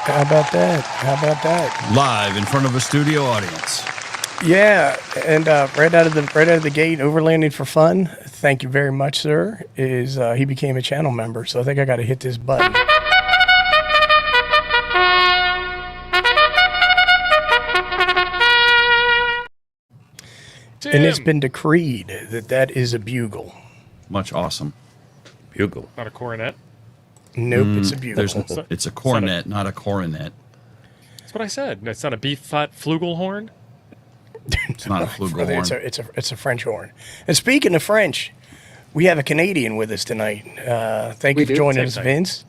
How about that? How about that? Live in front of a studio audience. Yeah, and right out of the gate, overlanding for fun. Thank you very much, sir. He became a channel member, so I think I got to hit this button. Tim. And it's been decreed that is a bugle. Much awesome. Bugle. Not a coronet. Nope, it's a bugle. It's a cornet, not a coronet. That's what I said. It's not a beef-fat flugelhorn. It's not a flugelhorn. It's a French horn. And speaking of French, we have a Canadian with us tonight. Thank you for joining us, Vince.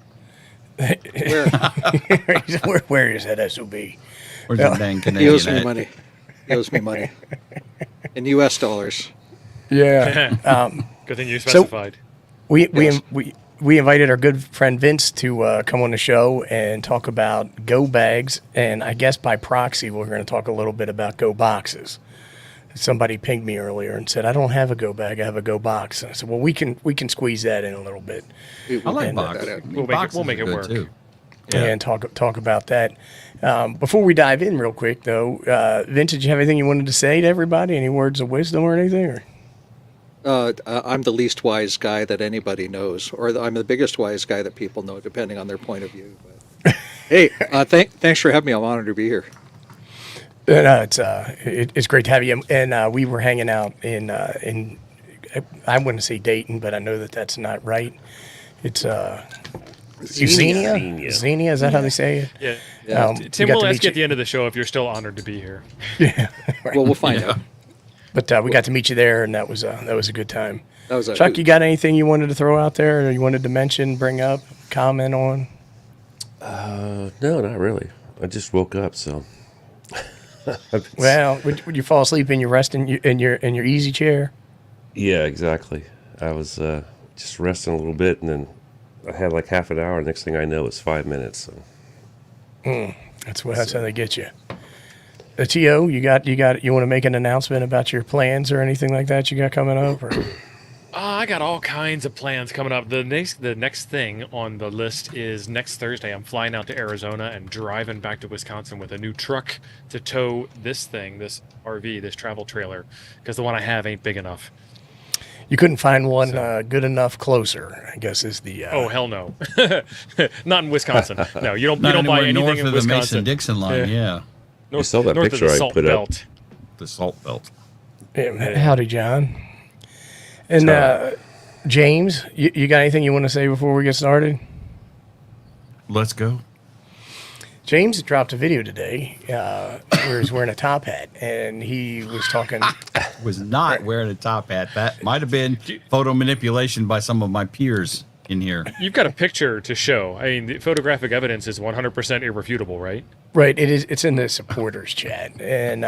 Where? Where is that SOB? Where's the dang Canadian? He owes me money. He owes me money. In U.S. dollars. Yeah. Good thing you specified. We invited our good friend Vince to come on the show and talk about Go bags, and I guess by proxy we're going to talk a little bit about Go boxes. Somebody pinged me earlier and said, "I don't have a Go bag, I have a Go box." And I said, "Well, we can squeeze that in a little bit." I like boxes. We'll make it work. Too. Yeah. And talk about that. Before we dive in, real quick though, Vince, did you have anything you wanted to say to everybody? Any words of wisdom or anything? Or? I'm the least wise guy that anybody knows, or I'm the biggest wise guy that people know, depending on their point of view. But, hey, thanks for having me. I'm honored to be here. It's great to have you. And we were hanging out in I wouldn't say Dayton, but I know that that's not right. It's Xenia. Xenia, is that how they say it? Yeah. Tim will ask you at the end of the show if you're still honored to be here. Yeah. Right. Well, we'll find out. But we got to meet you there, and that was a good time. Chuck, you got anything you wanted to throw out there, or you wanted to mention, bring up, comment on? No, not really. I just woke up, so. Well, would you fall asleep in your in your easy chair? Yeah, exactly. I was just resting a little bit, and then I had like half an hour. Next thing I know, it's 5 minutes. So. That's how they get you. T.O., you want to make an announcement about your plans or anything like that you got coming up? Or? I got all kinds of plans coming up. The next thing on the list is next Thursday. I'm flying out to Arizona and driving back to Wisconsin with a new truck to tow this RV, this travel trailer, because the one I have ain't big enough. You couldn't find one good enough closer, I guess is the... Oh, hell no. Not in Wisconsin. No, you don't buy anything north in of Wisconsin. The Mason-Dixon line, yeah. You saw that north picture of the I put up. The salt belt. Yeah, howdy, John. And James, you got anything you want to say before we get started? Let's go. James dropped a video today where he's wearing a top hat, and he was talking... Was not wearing a top hat. That might have been photo manipulation by some of my peers in here. You've got a picture to show. I mean, the photographic evidence is 100% irrefutable, right? Right. It is. It's in the supporters chat, and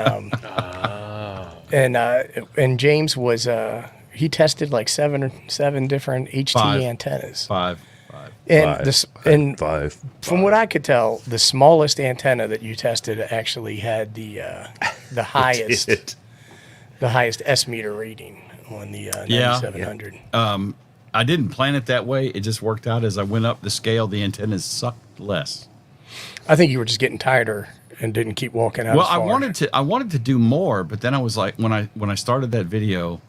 and James was he tested like seven different HT antennas. Five. And Five. From what I could tell, the smallest antenna that you tested actually had the highest the highest S meter rating on the 9700. I didn't plan it that way. It just worked out as I went up the scale. The antennas sucked less. I think you were just getting tighter and didn't keep walking out. Well, as far. I wanted to do more, but then I was like, when I started that video,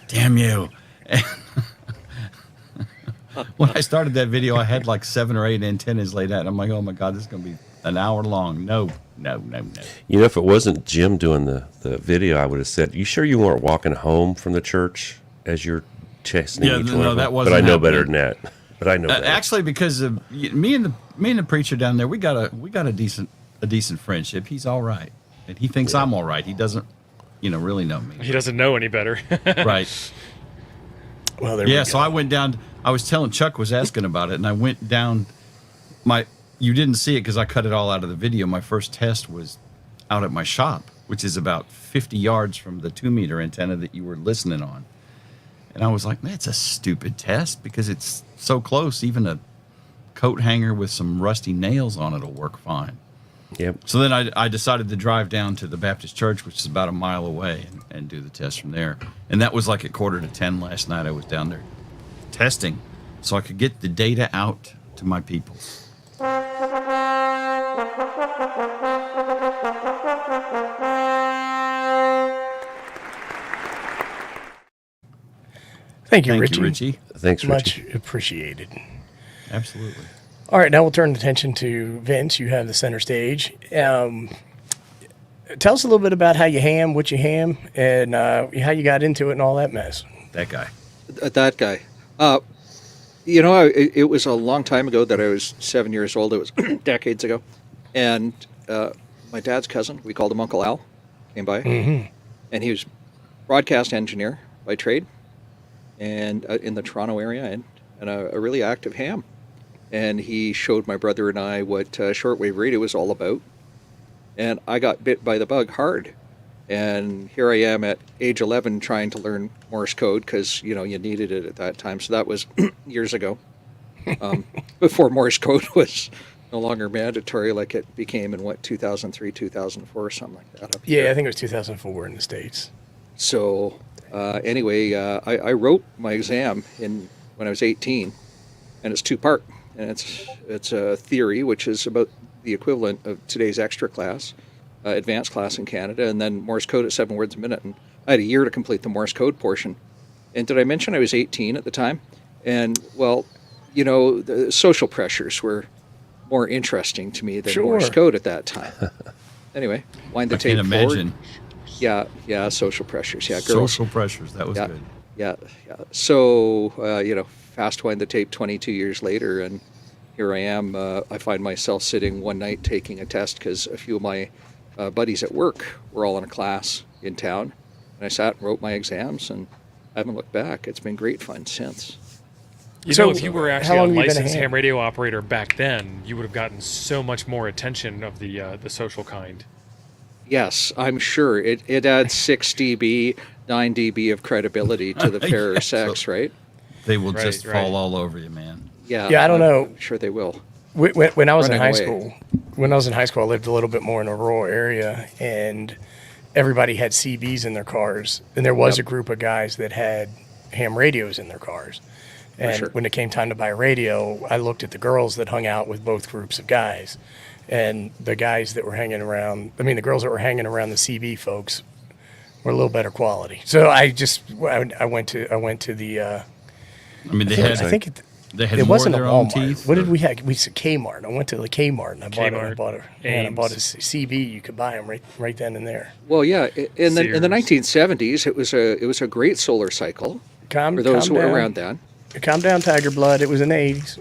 damn you. When I started that video, I had like 7 or 8 antennas laid out. And I'm like, oh my God, this is going to be an hour long. No. You know, if it wasn't Jim doing the video, I would have said, you sure you weren't walking home from the church as you're chasing each one of them? That wasn't But I know happening. better than that. But I know better. Actually, because of me and the preacher down there, we got a decent friendship. He's all right, and he thinks I'm all right. He doesn't, really know me. He doesn't know any better. Right. Well, there we go. So I went down. I was telling Chuck was asking about it, and I went down. You didn't see it because I cut it all out of the video. My first test was out at my shop, which is about 50 yards from the 2-meter antenna that you were listening on. And I was like, man, it's a stupid test because it's so close. Even a coat hanger with some rusty nails on it will work fine. Yep. So then I decided to drive down to the Baptist church, which is about a mile away, and do the test from there. And that was like at 9:45 last night. I was down there testing so I could get the data out to my peoples. Thank you, Thank Richie. you, Richie. Thanks, Much Richie. appreciated. Absolutely. All right, now we'll turn attention to Vince. You have the center stage. Tell us a little bit about how you ham, what you ham, and how you got into it and all that mess. That guy. That guy. It was a long time ago that I was 7 years old. It was decades ago. And my dad's cousin, we called him Uncle Al, came by. Mm-hmm. And he was broadcast engineer by trade and in the Toronto area and a really active ham. And he showed my brother and I what shortwave radio was all about. And I got bit by the bug hard. And here I am at age 11 trying to learn Morse code because, you needed it at that time. So that was years ago, before Morse code was no longer mandatory like it became in, 2003, 2004, something like that. Yeah, I think it was 2004 in the States. So anyway, I wrote my exam when I was 18, and it's two-part. And it's a theory, which is about the equivalent of today's extra class, advanced class in Canada, and then Morse code at 7 words a minute. And I had a year to complete the Morse code portion. And did I mention I was 18 at the time? And, well, the social pressures were more interesting to me than Morse code at that time. Anyway, wind the I tape can't forward. imagine. Yeah, social pressures. Yeah, girls. Social pressures. That was Yeah, good. yeah. So, fast wind the tape 22 years later, and here I am. I find myself sitting one night taking a test because a few of my buddies at work were all in a class in town. And I sat and wrote my exams, and I haven't looked back. It's been great fun since. So, If you were how actually a long have you been a licensed ham? ham radio operator back then, you would have gotten so much more attention of the social kind. Yes, I'm sure. It adds 6 dB, 9 dB of credibility to the fairer Yeah, sex, right? They will Right, just right. fall all over you, man. Yeah, Yeah, I don't know. I'm sure they will. When I was in Running high away. school, I lived a little bit more in a rural area, and everybody had CBs in their cars, and there was Yep. a group of guys that had ham radios in their cars. And sure. when it came time to buy a radio, I looked at the girls that hung out with both groups of guys, and the guys that were hanging around. I mean, the girls that were hanging around the CB folks were a little better quality. So I went to the. I mean, they I had think they had it more wasn't in a their own Walmart. teeth. What did or- we have? We said Kmart. I went to the Kmart and I Kmart, bought a CB. You could buy them right then and there. Well, yeah. In the Sears. 1970s, it was a great solar cycle Calm, for those calm who were down. around then. Calm down, Tiger Blood. It was in the 80s.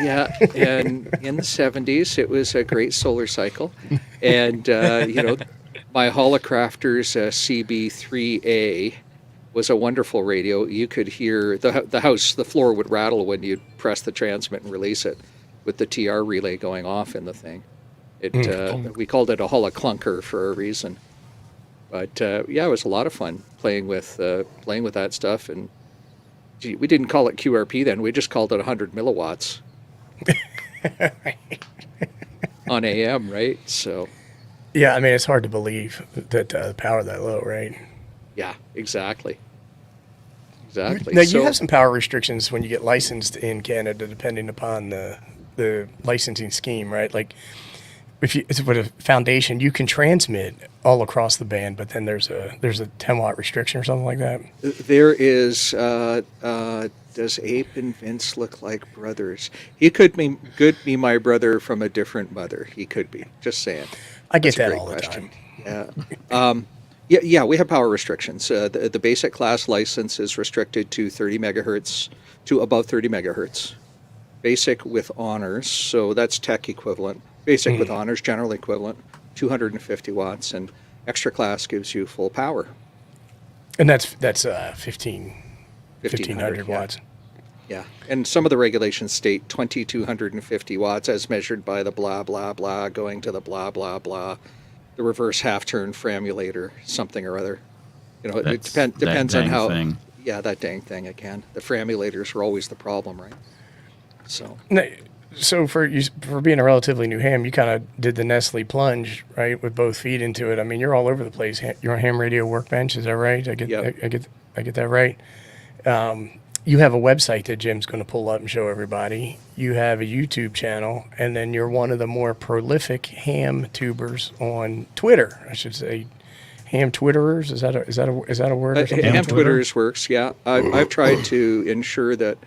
Yeah, and in the 70s, it was a great solar cycle. And, my Holocrafters CB3A was a wonderful radio. You could hear the floor would rattle when you'd press the transmit and release it with the TR relay going off in the thing. We called it a holoclunker for a reason. But, it was a lot of fun playing with that stuff. And gee, we didn't call it QRP then. We just called it 100 milliwatts on AM, right? So, Yeah, I mean, it's hard to believe that the power that low, right? yeah, exactly. Exactly. Now, So- you have some power restrictions when you get licensed in Canada, depending upon the licensing scheme, right? Like, it's with a foundation, you can transmit all across the band, but then there's a 10-watt restriction or something like that. There is. Does Ape and Vince look like brothers? He could be my brother from a different mother. He could be. Just saying. I get That's a that great all the question. time. Yeah. Yeah. We have power restrictions. The basic class license is restricted to 30 megahertz to above 30 megahertz. Basic with honors, so that's tech equivalent. Basic with honors, general equivalent, 250 watts, and extra class gives you full power. And that's 1500 yeah. watts. Yeah, and some of the regulations state 2250 watts as measured by the blah, blah, blah, going to the blah, blah, blah, the reverse half-turn framulator, something or other. It That's depends that on dang how... thing. Yeah, that dang thing again. The framulators were always the problem, right? So, Now, so for being a relatively new ham, you kind of did the Nestle plunge, right, with both feet into it. I mean, you're all over the place. You're on Ham Radio Workbench, is that right? Yep. I get that right. you have a website that Jim's going to pull up and show everybody. You have a YouTube channel, and then you're one of the more prolific ham tubers on Twitter. I should say, ham Twitterers. Is that a word? Or something? Ham Twitters works. Yeah, I've tried to ensure that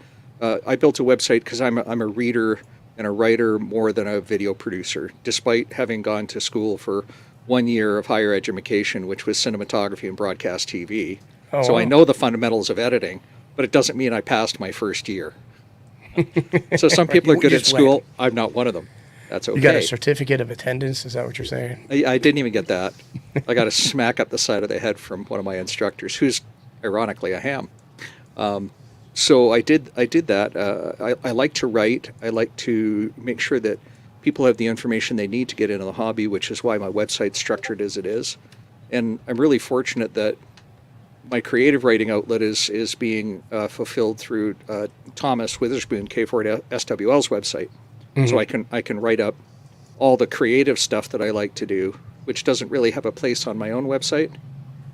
I built a website because I'm a reader and a writer more than a video producer, despite having gone to school for 1 year of higher education, which was cinematography and broadcast TV. Oh, so wow. I know the fundamentals of editing, but it doesn't mean I passed my first year. So some people are You good at just school. went. I'm not one of them. That's okay. You got a certificate of attendance? Is that what you're saying? I didn't even get that. I got a smack up the side of the head from one of my instructors, who's ironically a ham. So I did that. I like to write. I like to make sure that people have the information they need to get into the hobby, which is why my website's structured as it is. And I'm really fortunate that my creative writing outlet is being fulfilled through Thomas Witherspoon, K4 SWL's website. So I can write up all the creative stuff that I like to do, which doesn't really have a place on my own website,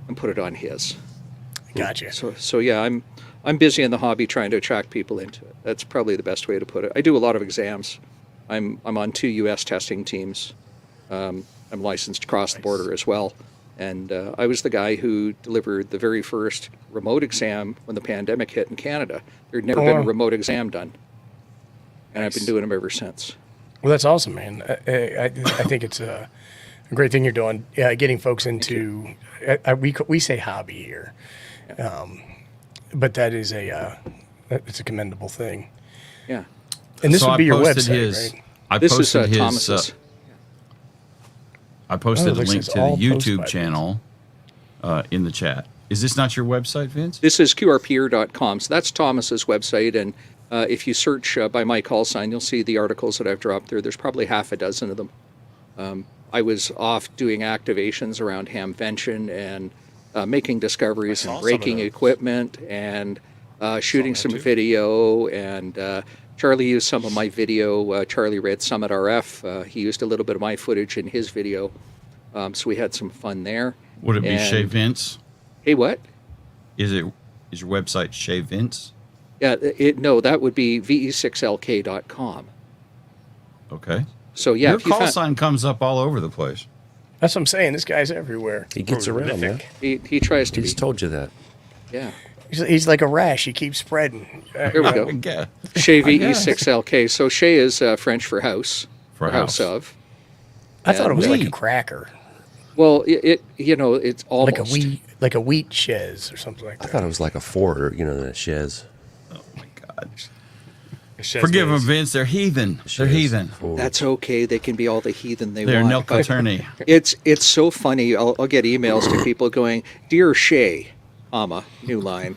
and put it on his. Gotcha. So yeah, I'm busy in the hobby trying to attract people into it. That's probably the best way to put it. I do a lot of exams. I'm on 2 U.S. testing teams. I'm licensed across the border as well. And I was the guy who delivered the very first remote exam when the pandemic hit in Canada. There'd never been a remote exam done. And I've been doing them ever since. Well, that's awesome, man. I think it's a great thing you're doing. Getting folks into we say hobby here, but that is it's a commendable thing. Yeah. And this So would be I your posted website, right? I This is posted his. Thomas's. I posted Oh, it a looks link like to it's the all posted by YouTube channel in the chat. Is this not your website, Vince? This is qrpeer.com. So that's Thomas's website. And if you search by my call sign, you'll see the articles that I've dropped there. There's probably half a dozen of them. I was off doing activations around Hamvention and making discoveries saw and some of breaking those. equipment and shooting that some too. video. And Charlie used some of my video. Charlie read Summit RF. He used a little bit of my footage in his video. So we had some fun there. Would it be And- Shay Vince? Hey, what? Is your website Shay Vince? Yeah, no, that would be ve6lk.com. Okay. So yeah, Your if you call found, sign comes up all over the place. That's what I'm saying. This guy's everywhere. He gets around, man. Prolific. he tries to He's be. told you that. Yeah. He's like a rash. He keeps spreading. There we go. Yeah. Shay VE6LK. So Shay is French for house. For or house house. of. I thought it was like Wheat. a cracker, Well, it's almost. like a wheat chaise or something like I that. thought it was like a Ford or, a chaise. Oh my God. Chez Forgive them, Biz. Vince. They're heathen. They're Chaise, heathen. Ford. That's okay. They can be all the heathen they They're want. Nelka Turney. It's so funny. I'll get emails to people going, "Dear Shay, new line."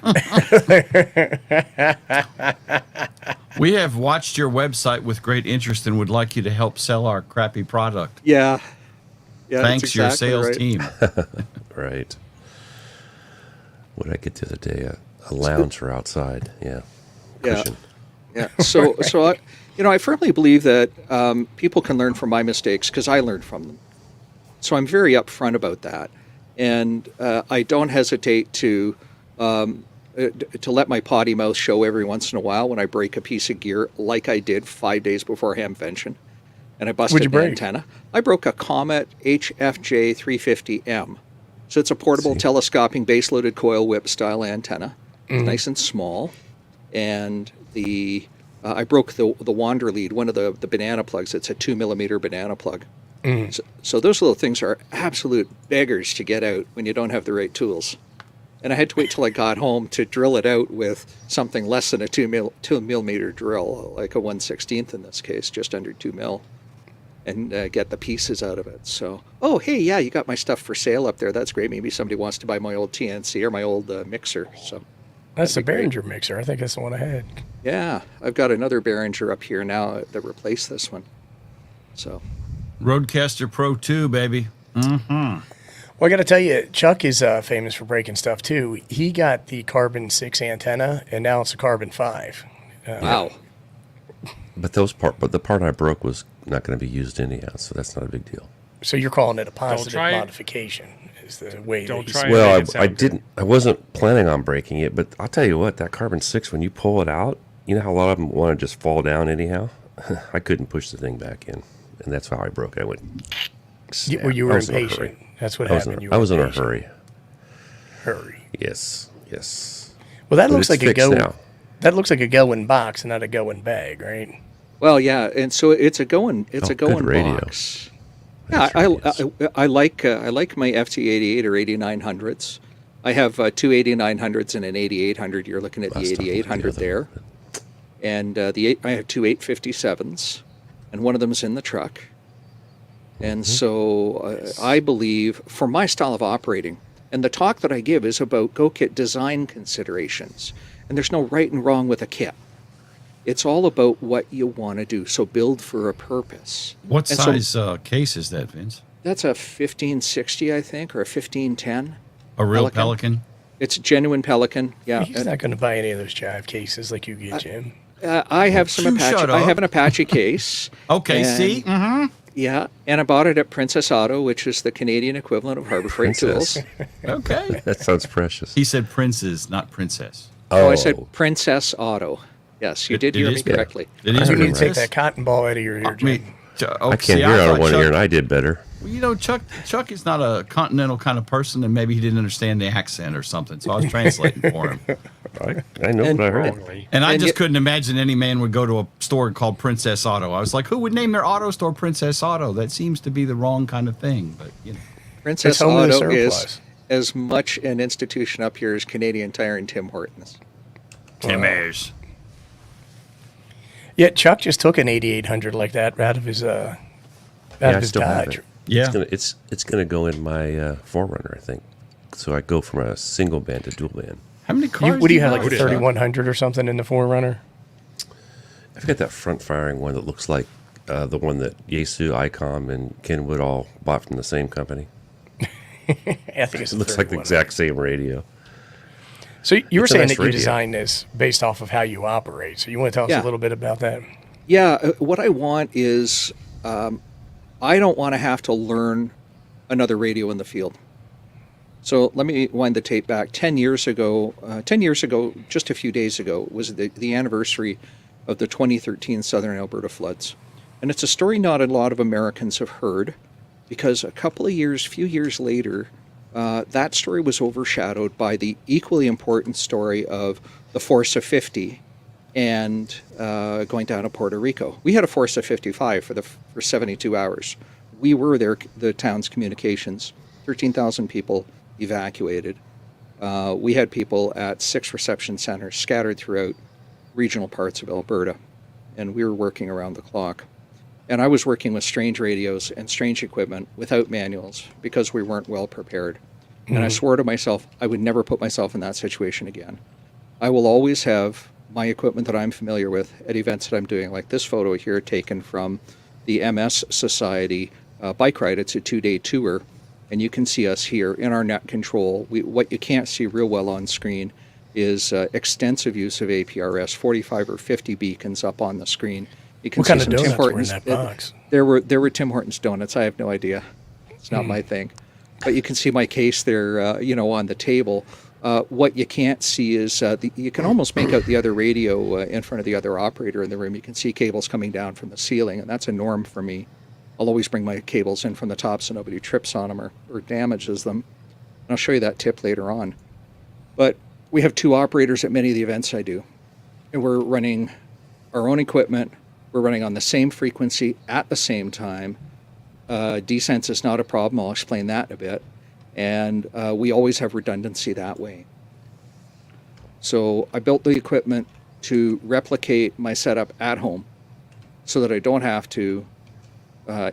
We have watched your website with great interest and would like you to help sell our crappy product. Yeah. Yeah. that's Thanks, your exactly sales right. team. Right. What did I get the other day? A lounger outside. Yeah. Yeah. Cushion. Yeah. So I firmly believe that people can learn from my mistakes because I learned from them. So I'm very upfront about that, and I don't hesitate to let my potty mouth show every once in a while when I break a piece of gear, like I did 5 days before Hamvention, and I busted What'd you an break? antenna. I broke a Comet HFJ 350M. So it's a portable See. telescoping base-loaded coil whip style antenna. It's nice and small, and I broke the wander lead, one of the banana plugs. It's a 2 millimeter banana plug. So those little things are absolute beggars to get out when you don't have the right tools. And I had to wait till I got home to drill it out with something less than a 2 millimeter drill, like a 1/16 in this case, just under 2 mil, and get the pieces out of it. So, oh, hey, yeah, you got my stuff for sale up there. That's great. Maybe somebody wants to buy my old TNC or my old mixer. So, That's the that'd be great. Behringer mixer. I think that's the one I had. Yeah, I've got another Behringer up here now that replaced this one. So, Roadcaster Pro 2, baby. Well, I got to tell you, Chuck is famous for breaking stuff too. He got the carbon 6 antenna, and now it's a carbon 5. wow. But the part I broke was not going to be used anyhow, so that's not a big deal. So you're calling it a positive try it. modification. is the way Don't that try he's it. Well, Make it sound I good. didn't. I wasn't planning on breaking it, but I'll tell you what. That carbon 6, when you pull it out, you know how a lot of them want to just fall down anyhow. I couldn't push the thing back in, and that's how I broke it. I went. Well, you I were was in a impatient. hurry. That's what I was happened. in, I was in a impatient. hurry. Hurry. Yes. Yes. Well, that But looks it's like a fixed go. now. That looks like a go in box, not a go in bag, right? Well, yeah, and so it's a going Oh, a going good radio. box. Yeah, That's I like my FT88 or 8900s. I have two 8900s and an 8800. You're looking at the Last time we were 8800 together. there, and I have two 857s, and one of them is in the truck. And so I believe for my style of operating, and the talk that I give is about Go Kit design considerations, and there's no right and wrong with a kit. It's all about what you want to do. So build for a purpose. What And so size case is that, Vince? that's a 1560, I think, or a 1510. A real Pelican? Pelican? It's genuine Pelican. Yeah. He's not going to buy any of those jive cases like you get, Jim. I have some You Apache. shut I up. have an Apache case. Okay, and- see? Mm-hmm. Yeah, and I bought it at Princess Auto, which is the Canadian equivalent of Harbor Freight Princess. Tools. Okay. That sounds precious. He said princes, not princess. Oh, I said Princess Auto. Yes, you It- did it hear is me good. correctly. It is You need to princess. take that cotton ball out of your ear, I Jim. mean, I can't hear out of one ear, and I did better. Well, you know, Chuck is not a continental kind of person, and maybe he didn't understand the accent or something, so I was translating for him. I know And- what I heard. Wrongly. And I And just yet- couldn't imagine any man would go to a store called Princess Auto. I was like, who would name their auto store Princess Auto? That seems to be the wrong kind of thing, but you know. Princess It's home of the Auto is surplus. as much an institution up here as Canadian Tire and Tim Hortons. Timmers. Yeah, Chuck just took an 8800 like that out of his Yeah, I still have Dodge. it. Yeah. It's gonna go in my Forerunner, I think. So I go from a single band to dual band. How many cars? What do you have, buy, like a Chuck? 3100 or something in the Forerunner? I've got that front firing one that looks like the one that Yaesu, ICOM, and Kenwood all bought from the same company. I think it's It looks like the 3100. exact same radio. So you were It's a saying nice that you radio. designed this based off of how you operate. So you want to tell us Yeah. a little bit about that? Yeah, what I want is I don't want to have to learn another radio in the field. So let me wind the tape back. 10 years ago, just a few days ago, was the anniversary of the 2013 Southern Alberta floods. And it's a story not a lot of Americans have heard because few years later, that story was overshadowed by the equally important story of the force of 50 and going down to Puerto Rico. We had a force of 55 for 72 hours. We were the town's communications. 13,000 people evacuated. We had people at 6 reception centers scattered throughout regional parts of Alberta, and we were working around the clock. And I was working with strange radios and strange equipment without manuals because we weren't well prepared. And I swore to myself I would never put myself in that situation again. I will always have my equipment that I'm familiar with at events that I'm doing, like this photo here taken from the MS Society bike ride. It's a 2-day tour, and you can see us here in our net control. What you can't see real well on screen is extensive use of APRS, 45 or 50 beacons up on the screen. You can What kind see of some Tim donuts were in Hortons. that box? There were Tim Hortons donuts. I have no idea. It's not my thing. But you can see my case there, on the table. What you can't see is you can almost make out the other radio in front of the other operator in the room. You can see cables coming down from the ceiling, and that's a norm for me. I'll always bring my cables in from the top so nobody trips on them or damages them. And I'll show you that tip later on. But we have 2 operators at many of the events I do. And we're running our own equipment. We're running on the same frequency at the same time. Descents is not a problem. I'll explain that in a bit. And we always have redundancy that way. So I built the equipment to replicate my setup at home so that I don't have to,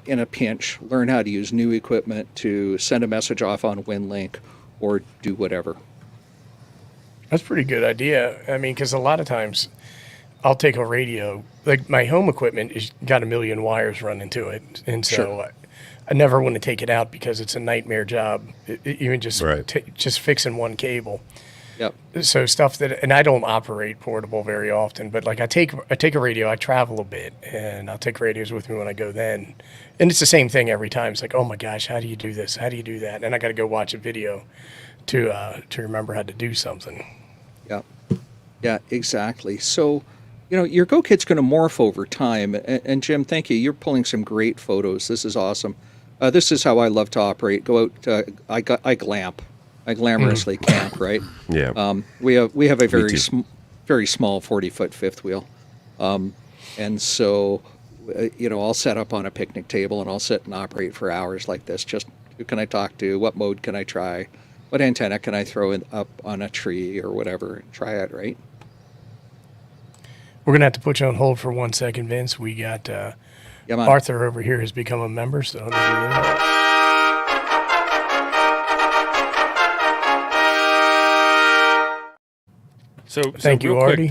in a pinch, learn how to use new equipment to send a message off on WinLink or do whatever. That's a pretty good idea. I mean, because a lot of times I'll take a radio, like my home equipment has got a million wires running to it. And so Sure. I never want to take it out because it's a nightmare job, even just Right. just fixing one cable. Yep. So stuff that, and I don't operate portable very often, but like I take a radio, I travel a bit, and I'll take radios with me when I go then, and it's the same thing every time. It's like, oh my gosh, how do you do this? How do you do that? And I got to go watch a video to remember how to do something. Yeah. Yeah, exactly. So, your Go Kit's going to morph over time. And Jim, thank you. You're pulling some great photos. This is awesome. This is how I love to operate. Go out. I glamp. I glamorously camp. Right. Yeah. We have a very too. very small 40-foot fifth wheel, and so I'll set up on a picnic table and I'll sit and operate for hours like this. Just who can I talk to? What mode can I try? What antenna can I throw up on a tree or whatever and try it, right? We're gonna have to put you on hold for 1 second, Vince. We got Yeah, man. Arthur over here has become a member, so let me do that. So Thank you, real quick, Artie.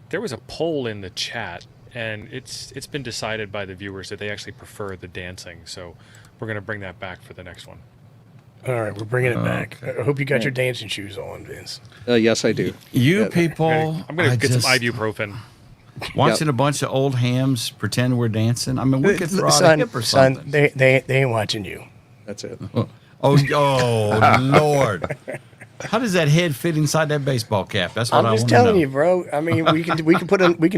there was a poll in the chat, and it's been decided by the viewers that they actually prefer the dancing. So we're gonna bring that back for the next one. All right, we're bringing it back. I hope you got your dancing shoes on, Vince. Yes, I do. You Yeah. people, I'm gonna I get some just- ibuprofen. watching a bunch of old hams pretend we're dancing. I mean, we could throw out a hip or son, something. they ain't watching you. That's it. Oh, Lord. How does that head fit inside that baseball cap? That's what I'm I just want to telling know. you, bro. I mean, we can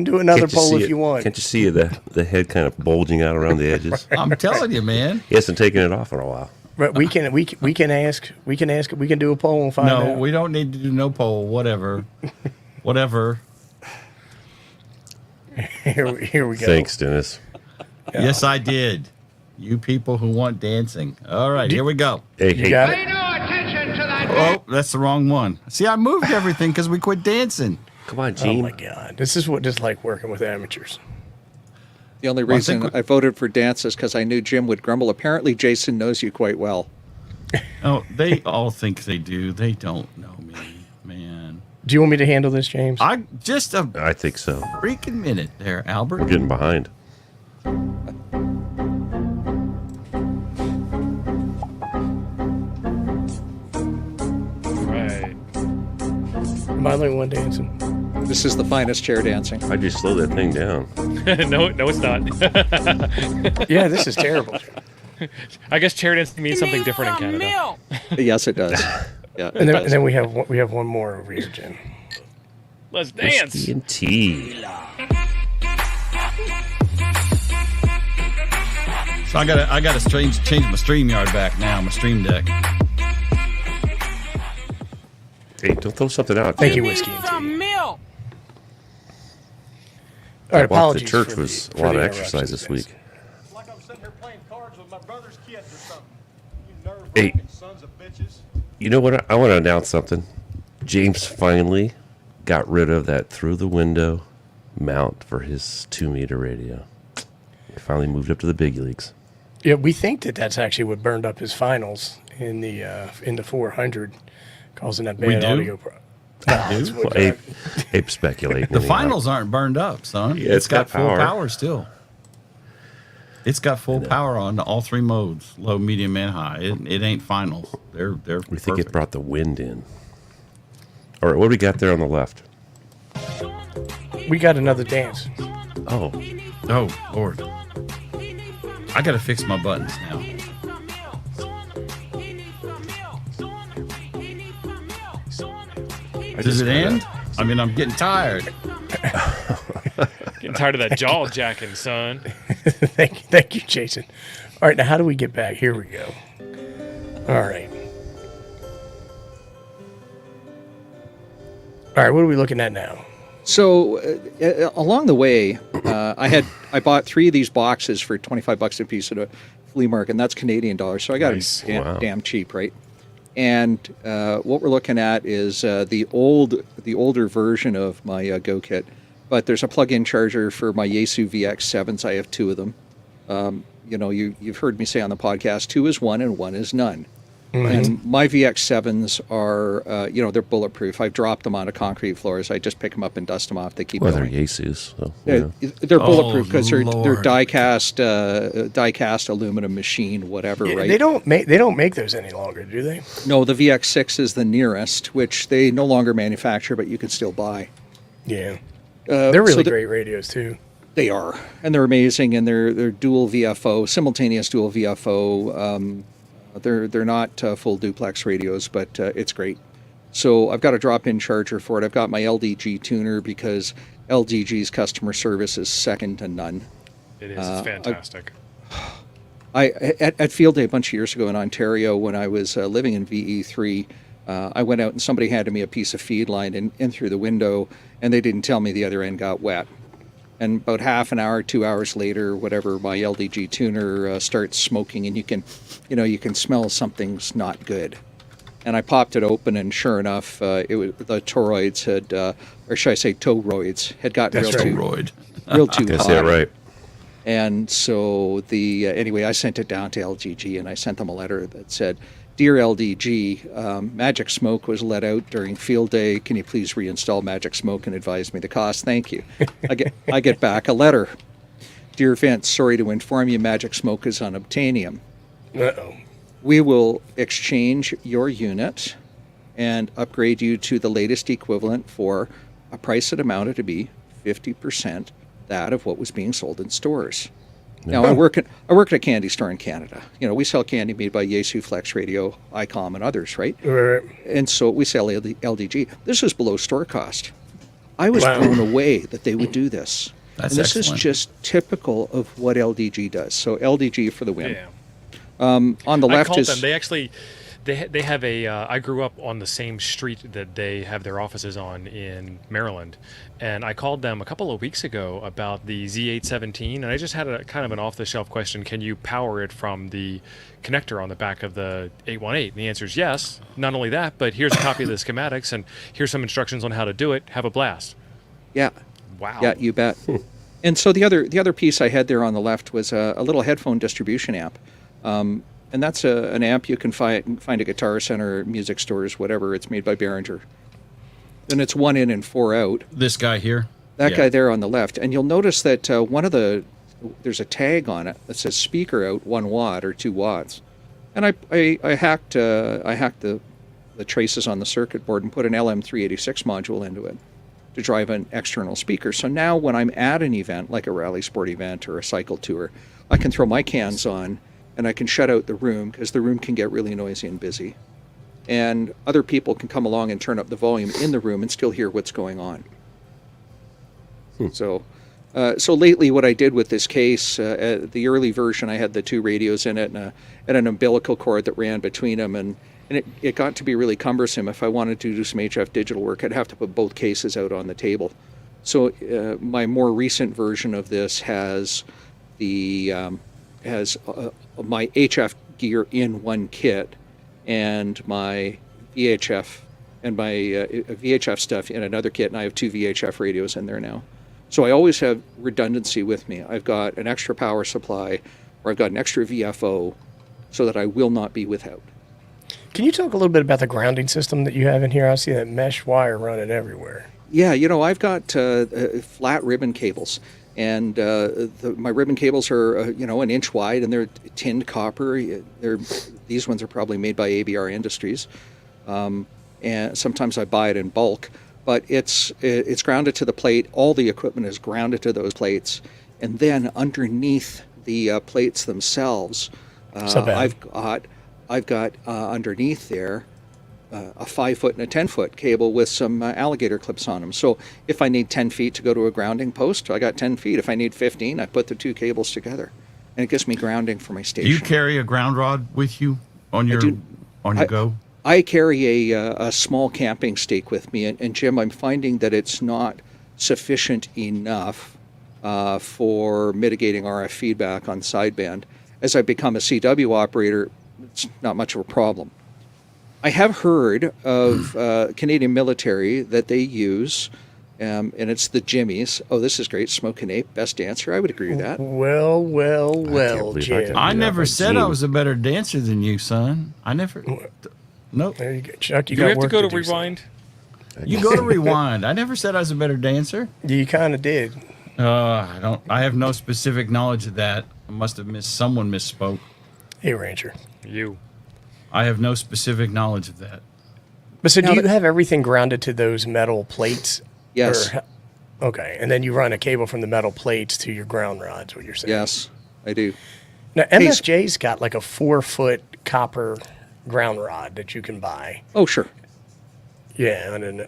do another Can't you poll see if it? you want. Can't you see the head kind of bulging out around the edges? I'm telling you, man. He hasn't taken it off in a while. But we can do a poll and find No, out. we don't need to do no poll. Whatever. Whatever. Here we go. Thanks, Dennis. Yes, I did. You people who want dancing. All right, here we go. Hey, You hey, got Pay it. no attention to that. Oh, that's the wrong one. See, I moved everything because we quit dancing. come on, Oh Gene. my God, this is what it's like working with amateurs. The only Well, I reason think I voted for dance is because I knew Jim would grumble. Apparently, Jason knows you quite well. Oh, they all think they do. They don't know me, man. Do you want me to handle this, James? I just a I think so. freaking minute there, Albert. We're getting behind. Right. Am I the only one dancing? This is the finest chair dancing. I just slow that thing down. no, it's not. Yeah, this is terrible. I guess chair dancing means something different in Canada. Yes, it does. Yeah, it And does. then we have one more over here, Jim. Let's dance. Whiskey and tea. So I gotta change my StreamYard back now, my Stream Deck. Hey, don't throw something out. Thank Jim. you, whiskey and tea. Some milk. All right, Walk to apologies. church for was the- a for lot the of exercise interruptions, this Vince. week. It's like I'm sitting here playing cards with my brother's kids or something. You Hey. nerve-wracking sons of bitches. You know what? I want to announce something. James finally got rid of that through the window mount for his 2-meter radio. He finally moved up to the big leagues. Yeah, we think that's actually what burned up his finals in the 400, causing that We bad do? audio. That's Well, what Abe speculating. The anyhow. finals aren't burned up, son. Yeah, it's got full power. power still. It's got full power on all three modes: low, medium, and high. It ain't finals. They're We think perfect. it brought the wind in. All right, what do we got there on the left? we got another dance. Oh, Oh Lord, I gotta fix my buttons now. Does it end? I mean, I'm getting tired. Getting tired of that jaw jacking, son. Thank you, Jason. All right, now how do we get back? Here we go. All right. All right, what are we looking at now? So along the way, I bought 3 of these boxes for $25 a piece at a flea market, and that's Canadian dollars. So I got Nice. them Wow. damn cheap, right? And what we're looking at is the older version of my Go Kit, but there's a plug-in charger for my Yaesu VX7s. I have 2 of them. You've heard me say on the podcast, 2 is 1 and 1 is none. And my VX7s are, they're bulletproof. I've dropped them onto concrete floors. I just pick them up and dust them off. They keep Well, they're going. Yaesus. So, They're bulletproof because they're Lord. die-cast aluminum machine, whatever, right? They don't make those any longer, do they? No, the VX6 is the nearest, which they no longer manufacture, but you can still buy. Yeah. They're really so great radios too. They are, and they're amazing, and they're dual VFO, simultaneous dual VFO. They're not full duplex radios, but it's great. So I've got a drop-in charger for it. I've got my LDG tuner because LDG's customer service is second to none. It is. It's fantastic. At Field Day a bunch of years ago in Ontario, when I was living in VE3, I went out and somebody handed me a piece of feed line in through the window, and they didn't tell me the other end got wet. And about half an hour, 2 hours later, whatever, my LDG tuner starts smoking, and you can smell something's not good. And I popped it open, and sure enough, it was the toroids had, or should I say, toroids had gotten That's real right. real too That's hot. it, right. And so anyway, I sent it down to LGG, and I sent them a letter that said, "Dear LDG, Magic Smoke was let out during Field Day. Can you please reinstall Magic Smoke and advise me the cost? Thank you." I get back a letter. "Dear Vince, sorry to inform you, Magic Smoke is unobtainium. Uh-oh. We will exchange your unit and upgrade you to the latest equivalent for a price that amounted to be 50% that of what was being sold in stores." Now, I work at a candy store in Canada. We sell candy made by Yaesu, Flex Radio, ICOM, and others, right? Right. And so we sell LDG. This was below store cost. I was Wow. blown away that they would do this. That's and this excellent. is just typical of what LDG does. So LDG for the win. Yeah. On the I left called is them. They actually, they have a. I grew up on the same street that they have their offices on in Maryland, and I called them a couple of weeks ago about the Z817, and I just had a kind of an off-the-shelf question: can you power it from the connector on the back of the 818? And the answer is yes. Not only that, but here's a copy of the schematics, and here's some instructions on how to do it. Have a blast. yeah. Wow. Yeah, you bet. And so the other piece I had there on the left was a little headphone distribution amp, and that's an amp you can find at Guitar Center, music stores, whatever. It's made by Behringer, and it's 1 in and 4 out. This guy here. That Yeah. guy there on the left, and you'll notice that there's a tag on it that says speaker out 1 watt or 2 watts, and I hacked the traces on the circuit board and put an LM386 module into it to drive an external speaker. So now when I'm at an event like a rally sport event or a cycle tour, I can throw my cans on and I can shut out the room because the room can get really noisy and busy. And other people can come along and turn up the volume in the room and still hear what's going on. So lately what I did with this case, the early version, I had the 2 radios in it and an umbilical cord that ran between them, and it got to be really cumbersome. If I wanted to do some HF digital work, I'd have to put both cases out on the table. So my more recent version of this has my HF gear in one kit and my VHF and my VHF stuff in another kit, and I have 2 VHF radios in there now. So I always have redundancy with me. I've got an extra power supply, or I've got an extra VFO, so that I will not be without. Can you talk a little bit about the grounding system that you have in here? I see that mesh wire running everywhere. Yeah, I've got flat ribbon cables, and my ribbon cables are 1 inch wide, and they're tinned copper. These ones are probably made by ABR Industries, and sometimes I buy it in bulk. But it's grounded to the plate. All the equipment is grounded to those plates, and then underneath the plates themselves, I've got underneath there a 5-foot and a 10-foot cable with some alligator clips on them. So if I need 10 feet to go to a grounding post, I got 10 feet. If I need 15, I put the 2 cables together, and it gives me grounding for my station. Do you carry a ground rod with you on your go? I carry a small camping stake with me, and Jim, I'm finding that it's not sufficient enough for mitigating RF feedback on sideband. As I become a CW operator, it's not much of a problem. I have heard of Canadian military that they use and it's the Jimmies. Oh, this is great. Smoking Ape, best dancer. I would agree with that. Well, believe I Jim. can- I Yeah, never but said I Gene- was a better dancer than you, son. I never. Nope. There you go, Chuck. You Do got we have to work go to do, son. rewind? You go to rewind. I never said I was a better dancer. You kind of did. I don't. I have no specific knowledge of that. I must have missed. Someone misspoke. Hey, Ranger. You. I have no specific knowledge of that. But so, Now do you that- have everything grounded to those metal plates? Yes. Okay, and then you run a cable from the metal plates to your ground rods. What you're saying? Yes, I do. Now MSJ's got like a 4-foot copper ground rod that you can buy. Oh, sure. Yeah, and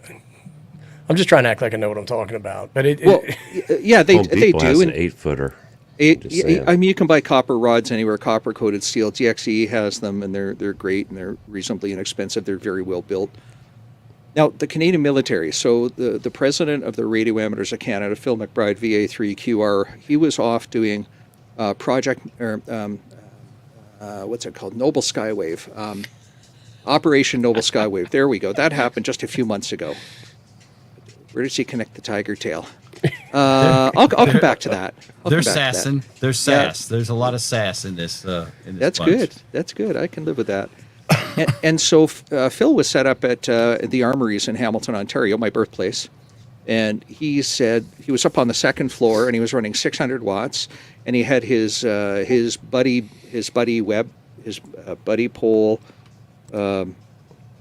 I'm just trying to act like I know what I'm talking about. But Well, yeah, they Home Depot do. has And an 8-footer. Just I saying. mean, you can buy copper rods anywhere, copper coated steel. GXE has them, and they're great, and they're reasonably inexpensive. They're very well built. Now, the Canadian military. So the president of the Radio Amateurs of Canada, Phil McBride, VA3QR, he was off doing project or what's it called? Noble Skywave, Operation Noble Skywave. There we go. That happened just a few months ago. Where does he connect the tiger tail? I'll come back to that. I'll There's come back to that. sassing. There's sass. There's a lot of sass in this. That's bunch. good. That's good. I can live with that. And so Phil was set up at the Armories in Hamilton, Ontario, my birthplace. And he said he was up on the second floor and he was running 600 watts. And he had his buddy pole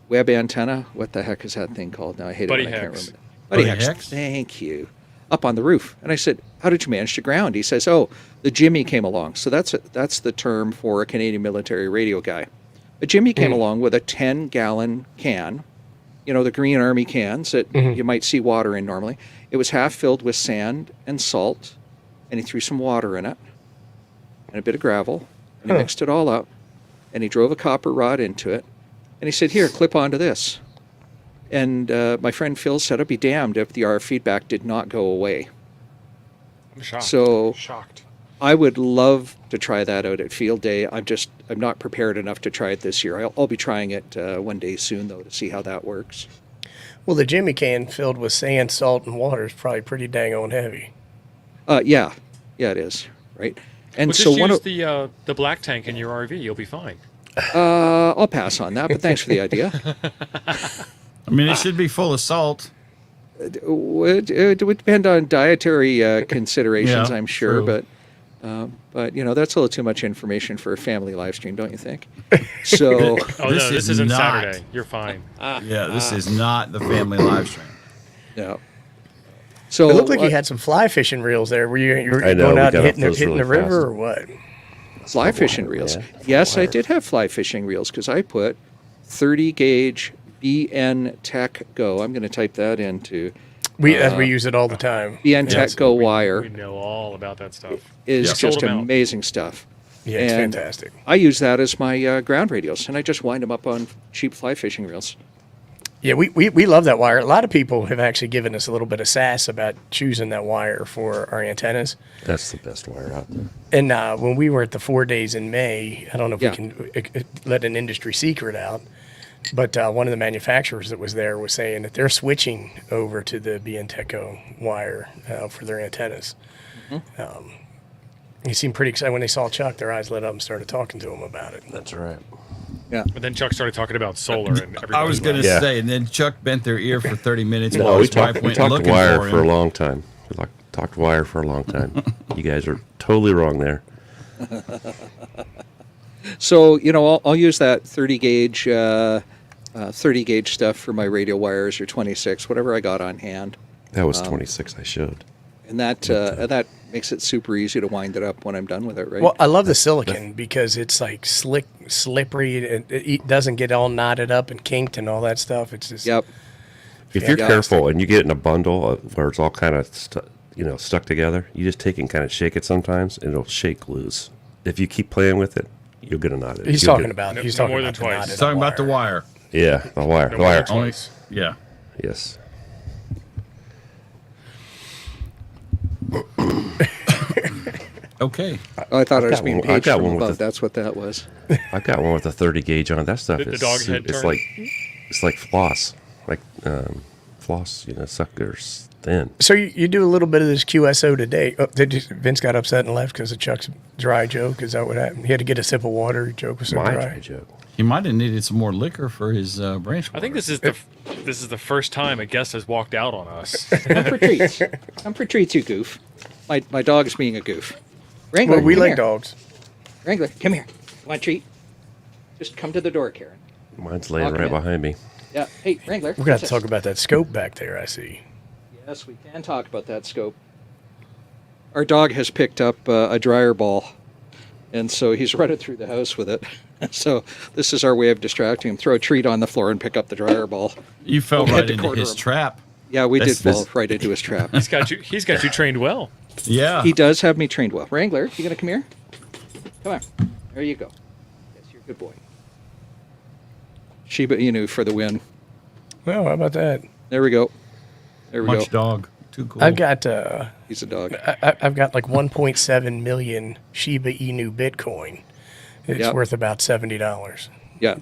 web antenna. What the heck is that thing called? Now I hate Buddy it when I can't Hex. remember. Buddy Buddy Hex. Hex? Thank you. Up on the roof. And I said, how did you manage to ground? He says, oh, the Jimmy came along. So that's the term for a Canadian military radio guy. A Jimmy came along with a 10-gallon can, the Green Army cans that you might see water in normally. It was half filled with sand and salt, and he threw some water in it and a bit of gravel, and he mixed it all up, and he drove a copper rod into it, and he said, here, clip onto this. And my friend Phil said, I'd be damned if the RF feedback did not go away. I'm shocked. So shocked. I would love to try that out at Field Day. I'm not prepared enough to try it this year. I'll be trying it one day soon, though, to see how that works. well, the Jimmy can filled with sand, salt, and water is probably pretty dang on heavy. Yeah, it is, right? And Well, so just one use of, the black tank in your RV. You'll be fine. I'll pass on that, but thanks for the idea. I mean, it should be full of salt. It would depend on dietary considerations, Yeah, I'm sure, true. but that's a little too much information for a family live stream, don't you think? So Oh This no, this is isn't not. Saturday. You're fine. Yeah, this is not the family live stream. no. So It looked like you had some fly fishing reels there. Were you I know, going we out got and off those hitting the really river fast. or what? fly fishing reels. yeah. Yes, I did have fly fishing reels because I put 30 gauge BN Tech Go. I'm going to type that into We use it all the time. BN Tech Yes. Go We wire. know all about that stuff. Is Yeah. Sold just 'em out. amazing stuff. Yeah, it's And fantastic. I use that as my ground radios, and I just wind them up on cheap fly fishing reels. Yeah, we love that wire. A lot of people have actually given us a little bit of sass about choosing that wire for our antennas. That's the best wire out there. And when we were at the 4 days in May, I don't know if Yeah. we can let an industry secret out, but one of the manufacturers that was there was saying that they're switching over to the BNTECO wire for their antennas. He seemed pretty excited when they saw Chuck. Their eyes lit up and started talking to him about it. That's right. Yeah. But then Chuck started talking about solar, and everybody I was going to Yeah. say, and then Chuck bent their ear for 30 minutes No, while we his wife talked, we went talked looking wire for for a him. long time. We talked wire for a long time. You guys are totally wrong there. So I'll use that 30 gauge stuff for my radio wires or 26, whatever I got on hand, That was 26 I showed. and that makes it super easy to wind it up when I'm done with it. Right? Well, I love the silicon because it's like slick, slippery, and it doesn't get all knotted up and kinked and all that stuff. It's just Yep. If you're Yeah. careful and you get it in a bundle where it's all kind of stuck together, you just take it and kind of shake it sometimes, and it'll shake loose. If you keep playing with it, you'll get a knot. he's You'll talking get- about. No- He's no talking more about than the twice. knotted He's talking about the wire. wire. Yeah, the wire. No The more wire. than Only, twice. yeah. Yes. Okay. I thought I was got being one- I paged got from one with above. the- That's what that was. I've got one with a 30 gauge on it. That stuff The is dog head it's turn? like floss, like floss, suckers, then. So you do a little bit of this QSO today. Vince got upset and left because of Chuck's dry joke? Is that what happened? He had to get a sip of water. Joke was so My dry. dry joke. He might have needed some more liquor for his branch. I think water. this is the first time a guest has walked out on us. Come for treats. Come for treats, you goof. My dog's being a goof. Wrangler, Well, we come like here. dogs. Wrangler, come here. Want a treat? Just come to the door, Karen. Mine's laying Walk right in. behind me. Yeah. Hey, Wrangler. We're going to what's talk this? about that scope back there, I see. Yes, we can talk about that scope. Our dog has picked up a dryer ball, and so he's running through the house with it. So this is our way of distracting him. Throw a treat on the floor and pick up the dryer ball. You fell We had right to into corner his him. trap. Yeah, we did That's- fall this- right into his trap. He's got you trained well. Yeah. He does have me trained well. Wrangler, you gonna come here? Come on. There you go. Yes, you're a good boy. Shiba Inu for the win. Well, how about that? There we go. There we Much go. dog. Too cool. I've got He's a dog. I've got like 1.7 million Shiba Inu Bitcoin. It's Yep. worth about $70. Yeah,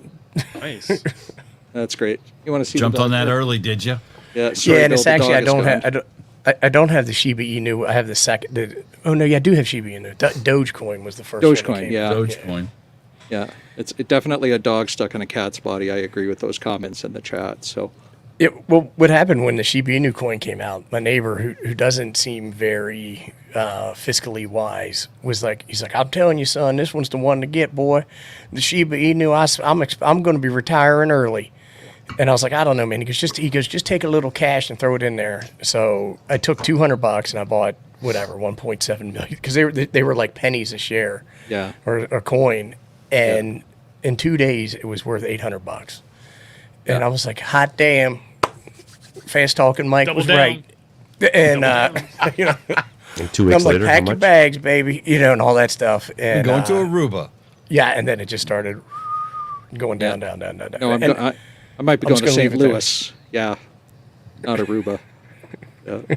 Nice. that's great. You want to see? Jumped the on dog that there? early, did you? Yeah, sorry, Yeah, and Bill, it's the actually dog is gone. I don't have the Shiba Inu. I have the second. Oh no, yeah, I do have Shiba Inu. Dogecoin was the first. one that Dogecoin, came. yeah. Dogecoin. Yeah, it's definitely a dog stuck in a cat's body. I agree with those comments in the chat. So, Well, what happened when the Shiba Inu coin came out? My neighbor, who doesn't seem very fiscally wise, was like, he's like, "I'm telling you, son, this one's the one to get, boy. The Shiba Inu. I'm going to be retiring early." And I was like, "I don't know, man." He goes, just take a little cash and throw it in there. So I took $200 and I bought whatever 1.7 million because they were like pennies a share, yeah, or a coin, and in 2 days it was worth $800. And Yeah. I was like, hot damn. Fast talking Mike Double was down. right. And, you know, And 2 I'm weeks like, later, how pack your much? bags, baby, you know, and all that stuff. And Going to Aruba. yeah, and then it just started going down, Yeah. down. no, And I might be I'm going just to gonna St. leave it there. Louis. Yeah, not Aruba.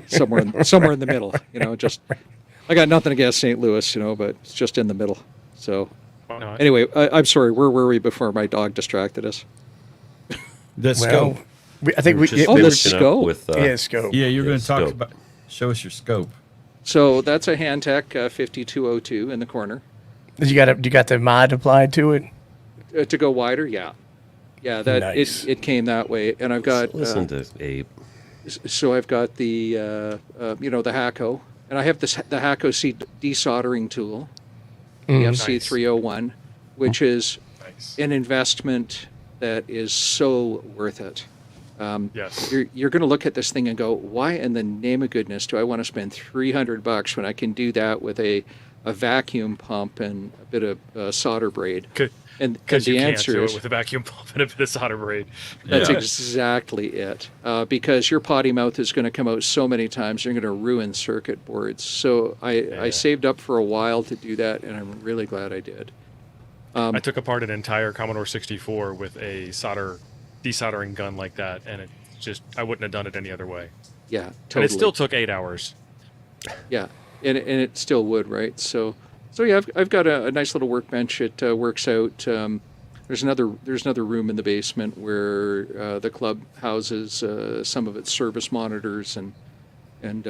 Somewhere in the middle. You know, just I got nothing against St. Louis, you know, but it's just in the middle. So Why not? anyway, I'm sorry. Where were we before my dog distracted us? The well, scope. I think we, Just Oh, the finishing up scope. with, yeah, scope. Yeah, you're going to talk scope. about. Show us your scope. So that's a Handtech 5202 in the corner. You got the mod applied to it? To go wider, yeah. That Nice. it came that way, and I've got Listen to Abe. so I've got the the Hacko, and I have the Hacko C desoldering tool, the FC301, which is Nice. an investment that is so worth it. Yes. You're going to look at this thing and go, why in the name of goodness do I want to spend $300 when I can do that with a vacuum pump and a bit of solder braid? And Because the you can't answer do is it with a vacuum pump and a bit of solder braid. that's Yeah. exactly it. Because your potty mouth is going to come out so many times, you're going to ruin circuit boards. So I saved up for a while to do that, and I'm really glad I did. I took apart an entire Commodore 64 with a desoldering gun like that, and it just I wouldn't have done it any other way. Yeah, And totally. it still took 8 hours. Yeah, and it still would, right? So yeah, I've got a nice little workbench. It works out. There's another room in the basement where the club houses some of its service monitors and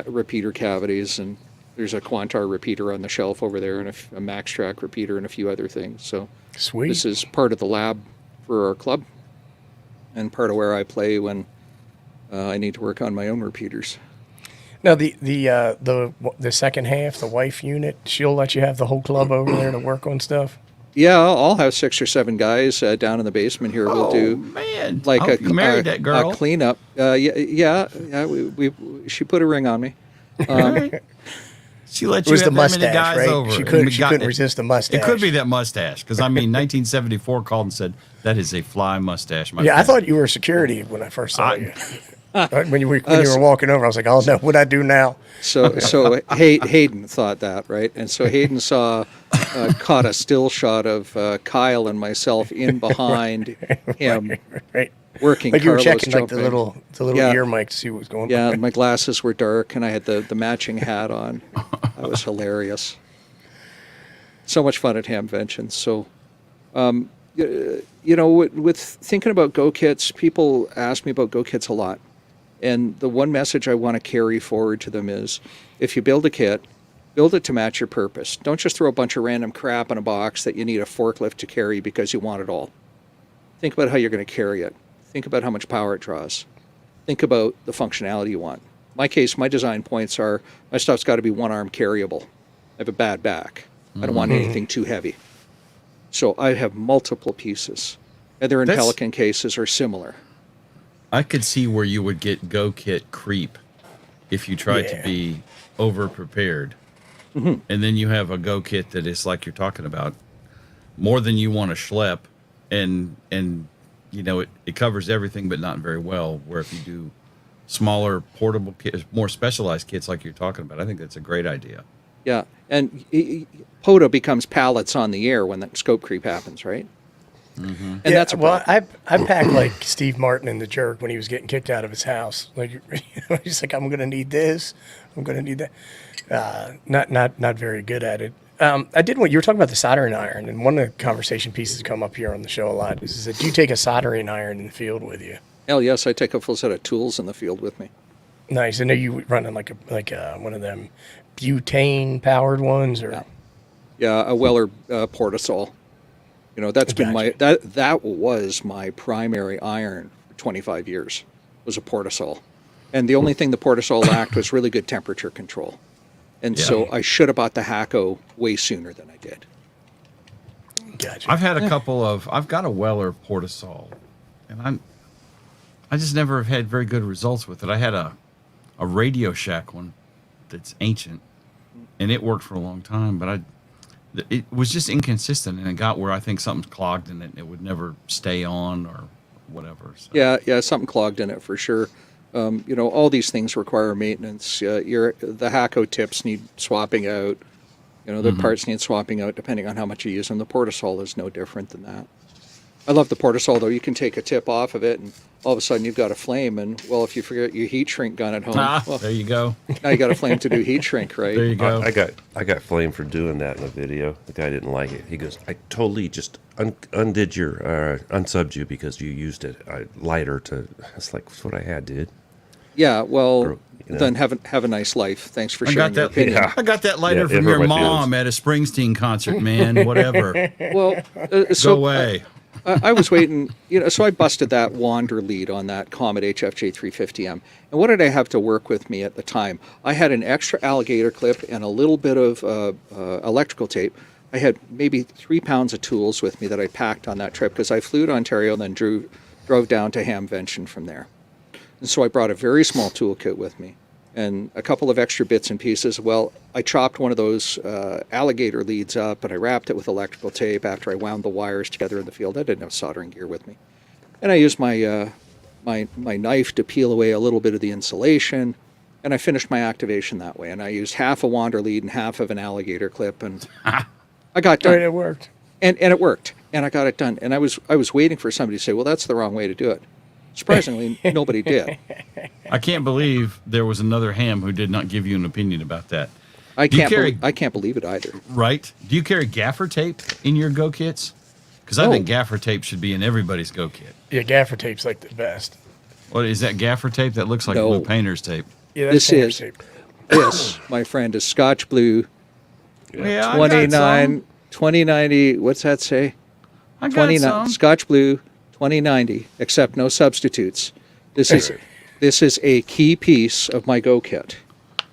repeater cavities, and there's a Quantar repeater on the shelf over there, and a Maxtrack repeater, and a few other things. So Sweet. this is part of the lab for our club, and part of where I play when I need to work on my own repeaters. Now the second half, the wife unit, she'll let you have the whole club over there to work on stuff. Yeah, I'll have 6 or 7 guys down in the basement here. We'll do Man, like I hope you married that girl. a cleanup. Yeah. She put a ring on me. She let It you was have the that many mustache, guys right? over. She And couldn't got- resist the mustache. It could be that mustache, because I mean, 1974 called and said that is a fly mustache. My Yeah, I friend." thought you were security when I first saw I- you. When you were walking over, I was like, "Oh no, what I do now?" So Hayden thought that, right? And so Hayden caught a still shot of Kyle and myself in behind him Right. working. Like you were Carlos checking like the jumping. little Yeah. ear mic to see what was going Yeah, on. my glasses were dark, and I had the matching hat on. That was hilarious. So much fun at Hamventions. So, with thinking about Go kits, people ask me about Go kits a lot, And the one message I want to carry forward to them is, if you build a kit, build it to match your purpose. Don't just throw a bunch of random crap in a box that you need a forklift to carry because you want it all. Think about how you're going to carry it. Think about how much power it draws. Think about the functionality you want. In my case, my design points are, my stuff's got to be one-arm carryable. I have a bad back. I don't want anything too heavy. So I have multiple pieces. Other That's- Pelican cases are similar. I could see where you would get Go Kit creep if you tried Yeah. to be over prepared. And then you have a Go Kit that is like you're talking about, more than you want to schlep, and you know it covers everything but not very well. Where if you do smaller portable kits, more specialized kits like you're talking about, I think that's a great idea. Yeah, and POTA becomes pallets on the air when that scope creep happens, right? And that's a well, problem. I packed like Steve Martin in The Jerk when he was getting kicked out of his house. Like, he's like, I'm going to need this. I'm going to need that. Not very good at it. I did what you were talking about, the soldering iron, and one of the conversation pieces come up here on the show a lot is that you take a soldering iron in the field with you. Hell yes, I take a full set of tools in the field with me. Nice. I know you running like one of them butane powered ones, or Yeah, a Weller Portasol. You know, that's been my that was my primary iron for 25 years. Was a Portasol, and the only thing the Portasol lacked was really good temperature control. And so I should have bought the Hacko way sooner than I did. Gotcha. I've had a couple of. I've got a Weller Portasol, and I just never have had very good results with it. I had a Radio Shack one that's ancient, and it worked for a long time, but it was just inconsistent, and it got where I think something's clogged in it, and it would never stay on or whatever. So. Yeah, something clogged in it for sure. You know, all these things require maintenance. The Hacko tips need swapping out. You know, the parts need swapping out depending on how much you use them. The Portasol is no different than that. I love the Portasol, though. You can take a tip off of it, and all of a sudden you've got a flame. And, well, if you forget your heat shrink gun at home, well, There you go. now you got a flame to do heat shrink, right? There you go. I got flamed for doing that in a video. The guy didn't like it. He goes, I totally just undid your unsubbed you because you used it lighter to. It's like, that's what I had, dude. Yeah, well, You know. then have a nice life. Thanks for I sharing got your that. opinion. Yeah. I got that lighter Yeah, it from hurt your my mom feelings. at a Springsteen concert, man. Whatever. Well, Go so away. I was waiting, you know, so I busted that wander lead on that Comet HFJ 350M. And what did I have to work with me at the time? I had an extra alligator clip and a little bit of electrical tape. I had maybe 3 pounds of tools with me that I packed on that trip because I flew to Ontario and then drove down to Hamvention from there. And so I brought a very small toolkit with me and a couple of extra bits and pieces. Well, I chopped one of those alligator leads up and I wrapped it with electrical tape after I wound the wires together in the field. I didn't have soldering gear with me. And I used my my knife to peel away a little bit of the insulation, and I finished my activation that way. And I used half a wander lead and half of an alligator clip, and I got done. Right, it worked. And it worked, and I got it done. And I was waiting for somebody to say, well, that's the wrong way to do it. Surprisingly, nobody did. I can't believe there was another ham who did not give you an opinion about that. I Do you can't carry- believe it either. Right? Do you carry gaffer tape in your Go kits? Because I No. think gaffer tape should be in everybody's Go kit. Yeah, gaffer tape's like the best. What is that gaffer tape? That looks like No. blue painter's tape. Yeah, that's This painter's is- tape. This, my friend, is Scotch Blue Yeah, 2090. What's that say? I got 29 some. Scotch Blue 2090, except no substitutes. This is a key piece of my Go kit.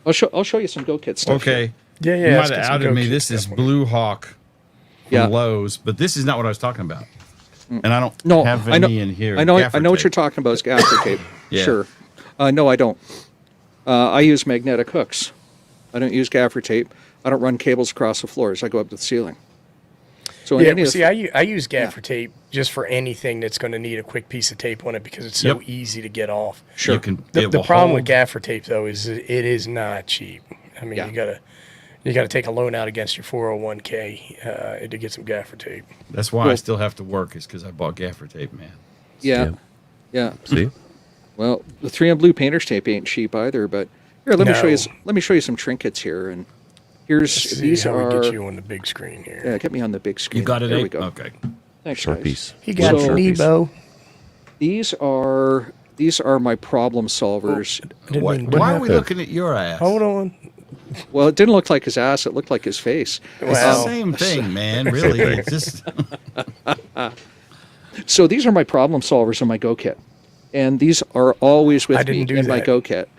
I'll show you some Go kit stuff. Okay. Yeah, You let's might get have some outed Go me. Kit This is stuff. Blue Hawk from Yeah. Lowe's, but this is not what I was talking about. And I don't No, have I know. any in here. I know Gaffer what tape. you're talking about. Is gaffer tape. Yeah. Sure. No, I don't. I use magnetic hooks. I don't use gaffer tape. I don't run cables across the floors. I go up to the ceiling. So in Yeah, any well, of see, the, I use gaffer tape just for anything that's going to need a quick piece of tape on it because it's so Yep. easy to get off. You can, The it will problem with hold. gaffer tape though is it is not cheap. I mean, Yeah. you gotta take a loan out against your 401k to get some gaffer tape. That's why I Well- still have to work, is because I bought gaffer tape, man. yeah. See? Well, the 3M blue painter's tape ain't cheap either. But here, let me show you. No. Let me show you some trinkets here. And here's Let's see these how are. we get you on the big screen here. Yeah, get me on the big screen. You got it, There we Abe? go. Okay. Thanks, Sharp guys. piece. He got So- your Nebo. These are these are my problem solvers. I didn't mean Why are we happened? looking at your ass? Hold on. Well, it didn't look like his ass; it looked like his face. It's the Well, same thing, man. Really, it's just So these are my problem solvers in my Go kit, and these are always I with me didn't do in my that. Go kit.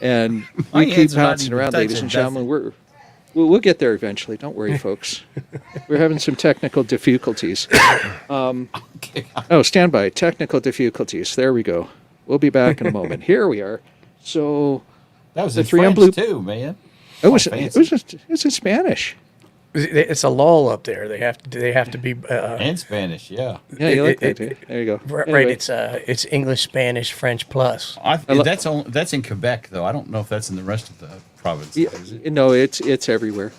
And My we keep hands are not bouncing even around, ladies touching and gentlemen. We'll get there eventually. Don't worry, folks. We're having some technical difficulties. Oh, stand by. Technical difficulties. There we go. We'll be back in a moment. Here we are. So that was The in 3M French blue- too, man. it was fancy. it's in Spanish. It's a lull up there. They have to be And Spanish, yeah. Yeah, you like It- that, too. There you go. right. Anyway, It's English, Spanish, French plus. That's in Quebec though. I don't know if that's in the rest of the province. yeah, Is it? no, it's everywhere.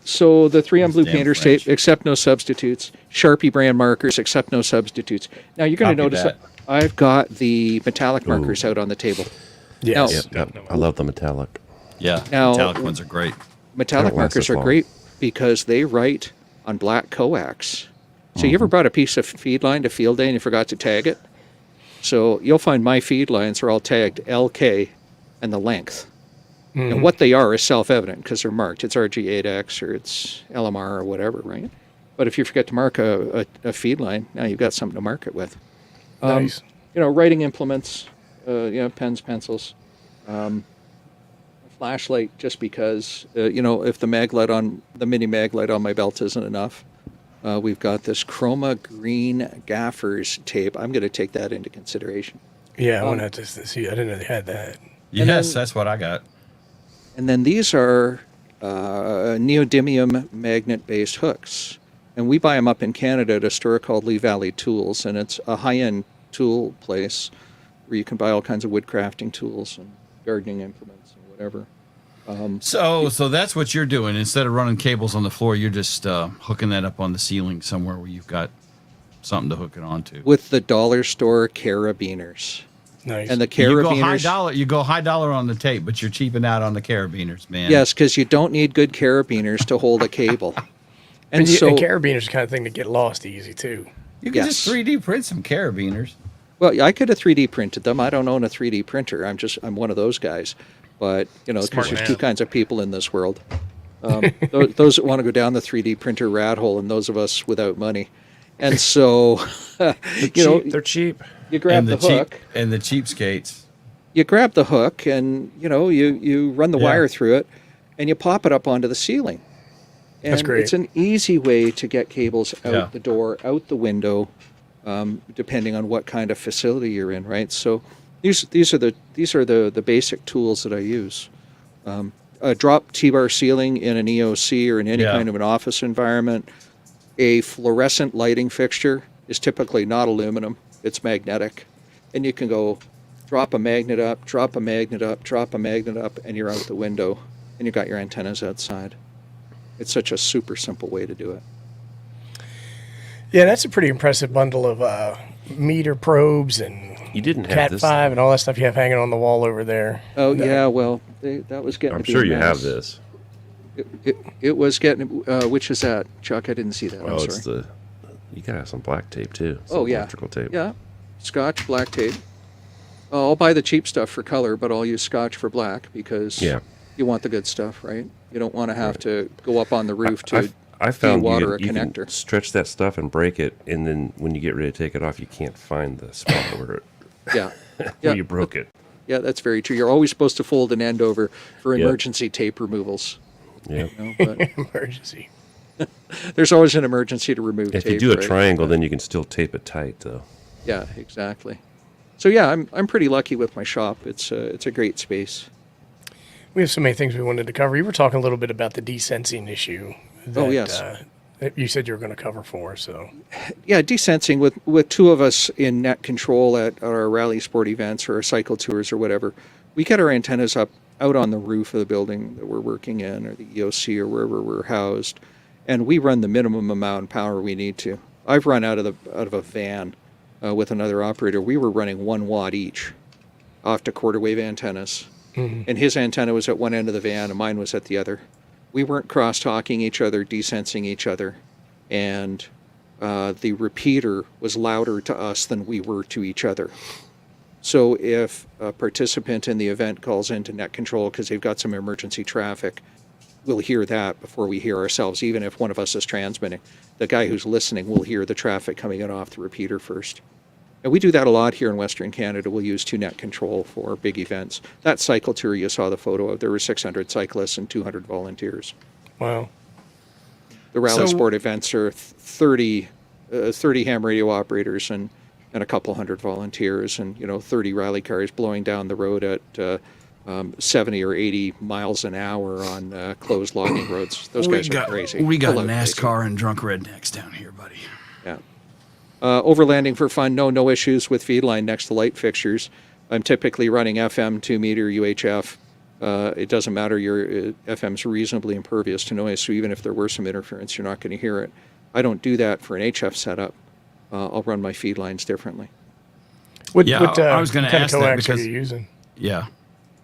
So the 3M blue Damn painters French. tape, accept no substitutes. Sharpie brand markers, accept no substitutes. Now you're going to Copy notice that. that I've got the metallic markers out on the table. Yes. Yep. I love the metallic. Yeah, Now- metallic ones are great. Metallic Don't last markers as are long. great because they write on black coax. So you ever brought a piece of feed line to field day and you forgot to tag it? So you'll find my feed lines are all tagged LK and the length. And what they are is self-evident because they're marked. It's RG8X or it's LMR or whatever, right? But if you forget to mark a feed line, now you've got something to mark it with. Nice. Writing implements, pens, pencils, a flashlight, just because, if the mini mag light on my belt isn't enough, we've got this chroma green gaffers tape. I'm going to take that into consideration. Yeah, I want to have to see. I didn't know they had that. Yes, that's what I got. And then these are neodymium magnet-based hooks. And we buy them up in Canada at a store called Lee Valley Tools, and it's a high-end tool place where you can buy all kinds of wood crafting tools and gardening implements and whatever. So that's what you're doing. Instead of running cables on the floor, you're just hooking that up on the ceiling somewhere where you've got something to hook it onto. With the dollar store carabiners. Nice. And the You go high carabiners... dollar. You go high dollar on the tape, but you're cheaping out on the carabiners, man. Yes, because you don't need good carabiners to hold a cable. And and so... carabiners the kind of thing to get lost easy too. you can Yes. just 3D print some carabiners. Well, I could have 3D printed them. I don't own a 3D printer. I'm one of those guys. But, because Smart there's man. two kinds of people in this world. Those that want to go down the 3D printer rat hole and those of us without money. And so, They're cheap. you grab and the cheap hook. and the cheapskates. You grab the hook and, you run the Yeah. wire through it and you pop it up onto the ceiling. And That's great. it's an easy way to get cables out Yeah. the door, out the window, depending on what kind of facility you're in, right? So these are the basic tools that I use. A drop T-bar ceiling in an EOC or in any Yeah. kind of an office environment. A fluorescent lighting fixture is typically not aluminum; it's magnetic, and you can go drop a magnet up, drop a magnet up, drop a magnet up, and you're out the window, and you've got your antennas outside. It's such a super simple way to do it. Yeah, that's a pretty impressive bundle of meter probes and You didn't have Cat this. 5 and all that stuff you have hanging on the wall over there. Oh yeah, well that was getting. I'm to be sure a you have mess. this. It was getting. Which is that, Chuck? I didn't see that. I'm Oh, sorry. it's the. You gotta have some black tape too. Oh, Some yeah. electrical tape. Yeah, Scotch black tape. I'll buy the cheap stuff for color, but I'll use Scotch for black because Yeah. you want the good stuff, right? You don't want to have to go up on the roof to I found you, de-water can, a you can connector. stretch that stuff and break it, and then when you get ready to take it off, you can't find the spot where, Yeah, where yeah, you broke it. yeah. That's very true. You're always supposed to fold an end over for Yep. emergency tape removals. Yep. But Emergency. there's always an emergency to remove If tape. you do a right? triangle, then you can still tape it tight, though. Yeah, exactly. So yeah, I'm pretty lucky with my shop. It's a great space. We have so many things we wanted to cover. You were talking a little bit about the desensing issue. That, Oh, yes. That you said you were going to cover for us. So Yeah, desensing with two of us in net control at our rally sport events or our cycle tours or whatever. We get our antennas up out on the roof of the building that we're working in or the EOC or wherever we're housed, and we run the minimum amount of power we need to. I've run out of a van with another operator. We were running 1 watt each off to quarter wave antennas, and his antenna was at one end of the van and mine was at the other. We weren't cross-talking each other, desensing each other, and the repeater was louder to us than we were to each other. So if a participant in the event calls into net control because they've got some emergency traffic, we'll hear that before we hear ourselves, even if one of us is transmitting. The guy who's listening will hear the traffic coming in off the repeater first. And we do that a lot here in Western Canada. We'll use 2net control for big events. That cycle tour you saw the photo of, there were 600 cyclists and 200 volunteers. Wow. The rally So- sport events are 30 ham radio operators and a couple hundred volunteers, and 30 rally cars blowing down the road at 70 or 80 miles an hour on closed logging roads. Those guys are crazy. We got Full out crazy. NASCAR and drunk rednecks down here, buddy. Yeah. Overlanding for fun, no issues with feed line next to light fixtures. I'm typically running FM 2 meter UHF. It doesn't matter, your FM's reasonably impervious to noise, so even if there were some interference, you're not going to hear it. I don't do that for an HF setup. I'll run my feed lines differently. What, Yeah, I was gonna kind ask of that coax because- are you using? Yeah.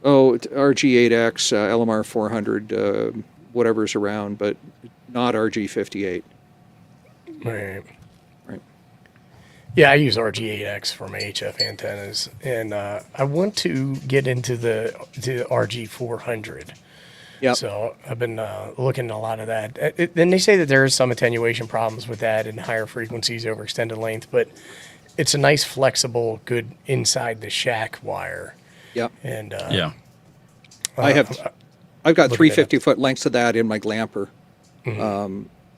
Oh, RG8X, LMR 400, whatever's around, but not RG58. Right. Right. Yeah, I use RG8X for my HF antennas, and I want to get into the RG400. Yep. So I've been looking at a lot of that. Then they say that there is some attenuation problems with that and higher frequencies over extended length, but it's a nice, flexible, good inside the shack wire. Yep. And Yeah. I've got look three at that. 50-foot lengths of that in my glamper.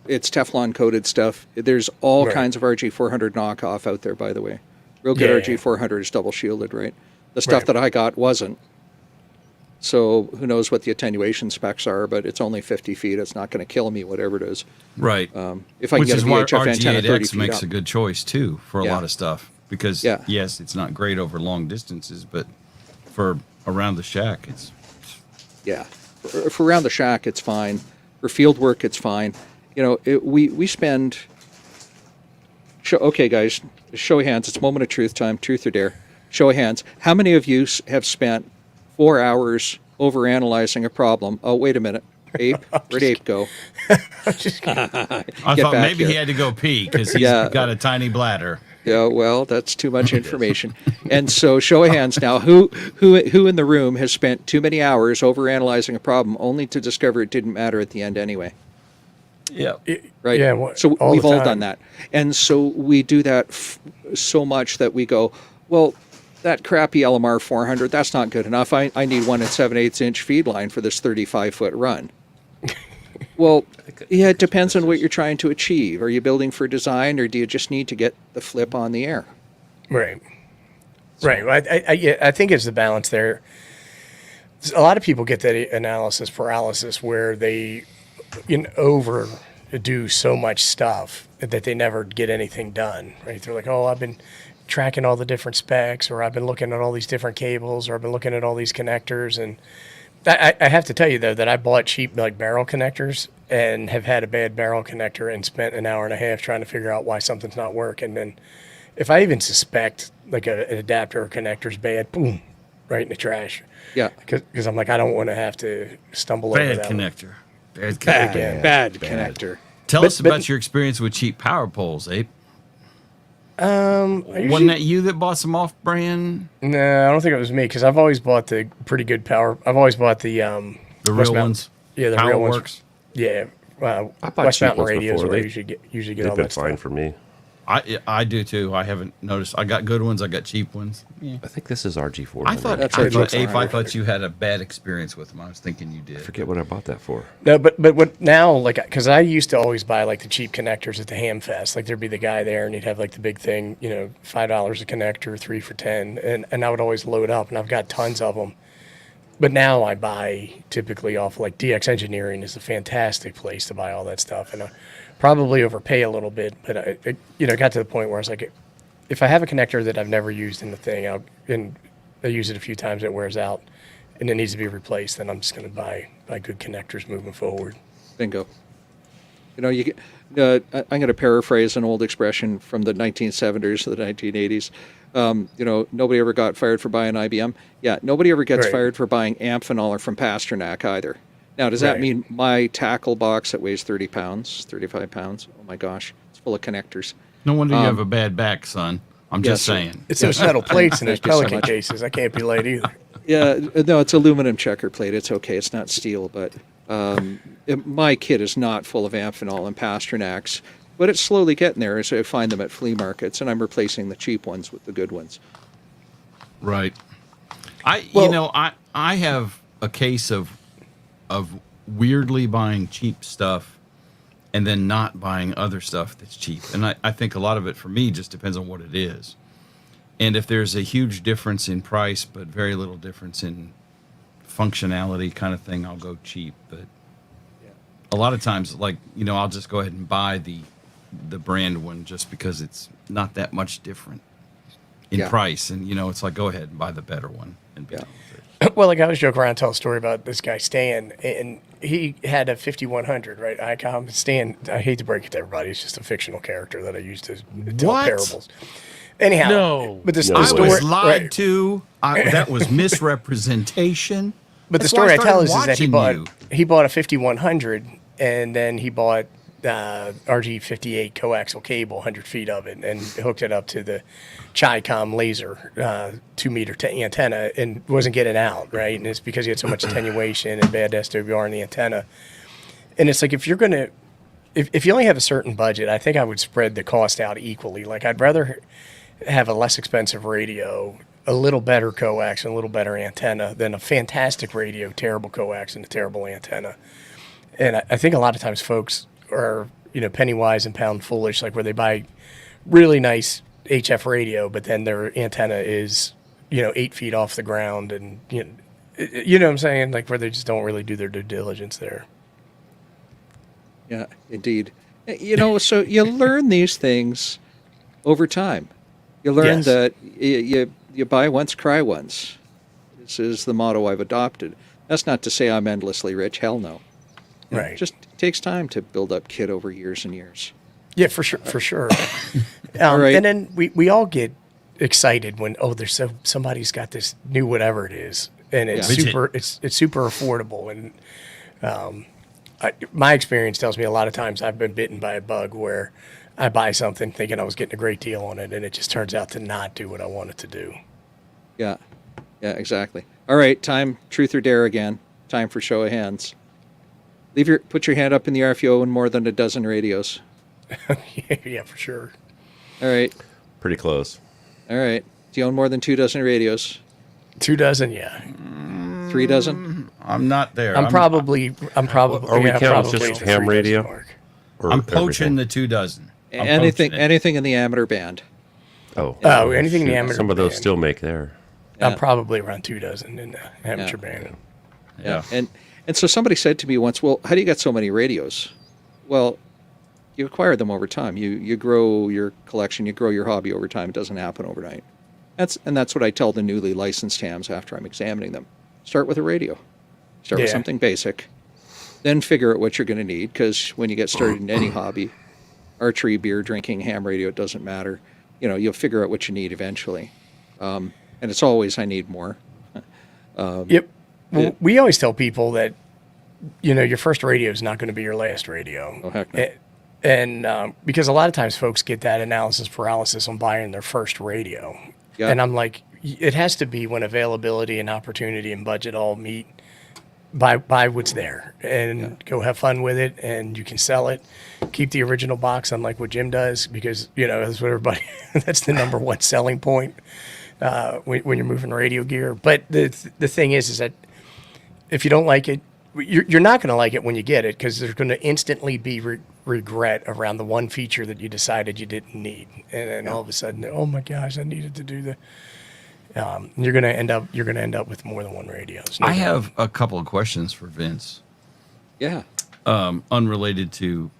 It's Teflon coated stuff. There's all Right. kinds of RG400 knockoff out there, by the way. Real good Yeah, RG400 is double shielded, right? The stuff Right. that I got wasn't. So who knows what the attenuation specs are, but it's only 50 feet. It's not going to kill me, whatever it is. Right. If I Which can is get a why VHF antenna 30 RG8X feet makes up. a good choice too for a Yeah. lot of stuff because Yeah. yes, it's not great over long distances, but for around the shack, it's Yeah. For around the shack, it's fine. For field work, it's fine. We spend. Okay, guys, show of hands. It's moment of truth time. Truth or dare. Show of hands. How many of you have spent 4 hours overanalyzing a problem? Oh, wait a minute. Ape, where'd Ape go? just kidding. I Get thought back maybe here. he had to go pee because he's Yeah. got a tiny bladder. Yeah, well, that's too much information. And so, show of hands now. Who in the room has spent too many hours overanalyzing a problem only to discover it didn't matter at the end anyway? Yeah. Right. Yeah, So all we've the all time. done that, and so we do that so much that we go, well, that crappy LMR 400, that's not good enough. I need 1 7/8 inch feed line for this 35-foot run. Well, yeah, it depends on what you're trying to achieve. Are you building for design, or do you just need to get the flip on the air? Right. Right. Well, I think it's the balance there. A lot of people get that analysis paralysis where they overdo so much stuff that they never get anything done. Right. They're like, oh, I've been tracking all the different specs, or I've been looking at all these different cables, or I've been looking at all these connectors. And I have to tell you, though, that I bought cheap barrel connectors and have had a bad barrel connector and spent an hour and a half trying to figure out why something's not working. And then if I even suspect an adapter or connector's bad, boom, right in the trash. Yeah. Because I'm like, I don't want to have to stumble over Bad that. connector. Bad Bad, connector. bad connector. Tell But- us about but- your experience with cheap power poles, Abe. I Wasn't that you that bought some off-brand, No, I don't think it was me because I've always bought the pretty good power. I've always bought the the West real Mountain- ones? Yeah, the Power real ones. Works? Yeah, I bought West cheap Mountain ones radios before. where I They- usually get They've all been that fine stuff. for me. I do too. I haven't noticed. I got good ones. I got cheap ones. Yeah. I think this is RG400. I thought That's I what it thought, looks Abe, I like. thought you had a bad experience with them. I was thinking you did. I forget what I bought that for. No, but what now? Because I used to always buy the cheap connectors at the Ham Fest. There'd be the guy there, and he'd have the big thing, $5 a connector, 3 for $10, and I would always load up, and I've got tons of them. But now I buy typically off DX Engineering is a fantastic place to buy all that stuff, and I probably overpay a little bit. But I got to the point where I was like, if I have a connector that I've never used in the thing, I use it a few times, it wears out, and it needs to be replaced, then I'm just going to buy good connectors moving forward. Bingo. You get. I'm going to paraphrase an old expression from the 1970s to the 1980s. Nobody ever got fired for buying IBM. Yeah, nobody ever gets Right. fired for buying Amphenol from Pasternak either. Now, does that Right. mean my tackle box that weighs 30 pounds, 35 pounds? Oh my gosh, it's full of connectors. No wonder you have a bad back, son. I'm Yes, just sir. saying. It's those metal plates in those Thank you so Pelican much. cases. I can't be late either. Yeah, no, it's aluminum checker plate. It's okay. It's not steel, but my kit is not full of Amphenol and Pasternak's, but it's slowly getting there as I find them at flea markets, and I'm replacing the cheap ones with the good ones. Right. Well- I have a case of weirdly buying cheap stuff and then not buying other stuff that's cheap. And I think a lot of it for me just depends on what it is. And if there's a huge difference in price but very little difference in functionality kind of thing, I'll go cheap. But a lot of times, like, I'll just go ahead and buy the brand one just because it's not that much different in Yeah. price. And, it's like, go ahead and buy the better one and be Yeah. done with it. Well, like I was joking around, tell a story about this guy Stan, and he had a 5100, right? ICOM. Stan, I hate to break it to everybody, it's just a fictional character that I used to tell What? parables. Anyhow, No. but this No the way. I story, was lied right, to. That was misrepresentation. but the That's why story I started tell is that watching he bought a 5100, and then he bought RG58 coaxial cable, 100 feet of it, and hooked it up to the Chi-Com laser 2-meter antenna, and wasn't getting out, right? And it's because he had so much attenuation and bad SWR in the antenna. And it's like, if you're gonna, if you only have a certain budget, I think I would spread the cost out equally. Like, I'd rather have a less expensive radio, a little better coax, and a little better antenna than a fantastic radio, terrible coax, and a terrible antenna. And I think a lot of times folks are, penny wise and pound foolish, like where they buy really nice HF radio, but then their antenna is, 8 feet off the ground, and you know what I'm saying, like where they just don't really do their due diligence there. Yeah, indeed. So you learn these things over time. You learn Yes. that you buy once, cry once. This is the motto I've adopted. That's not to say I'm endlessly rich. Hell no. Right. It just takes time to build up kit over years and years. Yeah, for sure, for sure. All right. And then we all get excited when there's somebody's got this new whatever it is, and it's Yeah. super it's super affordable. And my experience tells me a lot of times I've been bitten by a bug where I buy something thinking I was getting a great deal on it, and it just turns out to not do what I want it to do. Yeah. Yeah, exactly. All right, time, truth or dare again. Time for show of hands. Put your hand up in the air if you own more than a dozen radios. Yeah, for sure. All right. Pretty close. All right. Do you own more than 24 radios? 24, yeah. 3 dozen? I'm not there. I'm probably. Are we yeah, counting probably just the ham 3 dozen radio? mark. Or I'm poaching everything? the 24. I'm Anything poaching it. anything in the amateur band. Oh, Oh, anything in the shoot, amateur some of those band. still make there. Yeah. I'm probably around 24 in the amateur band. Yeah. And so somebody said to me once, well, how do you get so many radios? Well, you acquire them over time. You grow your collection, you grow your hobby over time. It doesn't happen overnight. That's what I tell the newly licensed hams after I'm examining them. Start with a radio. Start with Yeah. something basic. Then figure out what you're going to need, because when you get started in any hobby, archery, beer drinking, ham radio, it doesn't matter. You'll figure out what you need eventually. And it's always, I need more. Yep. Well, we always tell people that, your first radio is not going to be your last radio. Oh, heck no. And because a lot of times folks get that analysis paralysis on buying their first radio. Yeah. And I'm like, it has to be when availability and opportunity and budget all meet. Buy what's there and go have fun with it, and you can sell it. Keep the original box, unlike what Jim does, because that's what everybody. That's the number one selling point when you're moving radio gear. But the thing is that if you don't like it, you're not going to like it when you get it, because there's going to instantly be regret around the one feature that you decided you didn't need, and then all of a sudden, oh my gosh, I needed to do the. You're going to end up with more than one radio. It's no I doubt. have a couple of questions for Vince, Yeah. unrelated to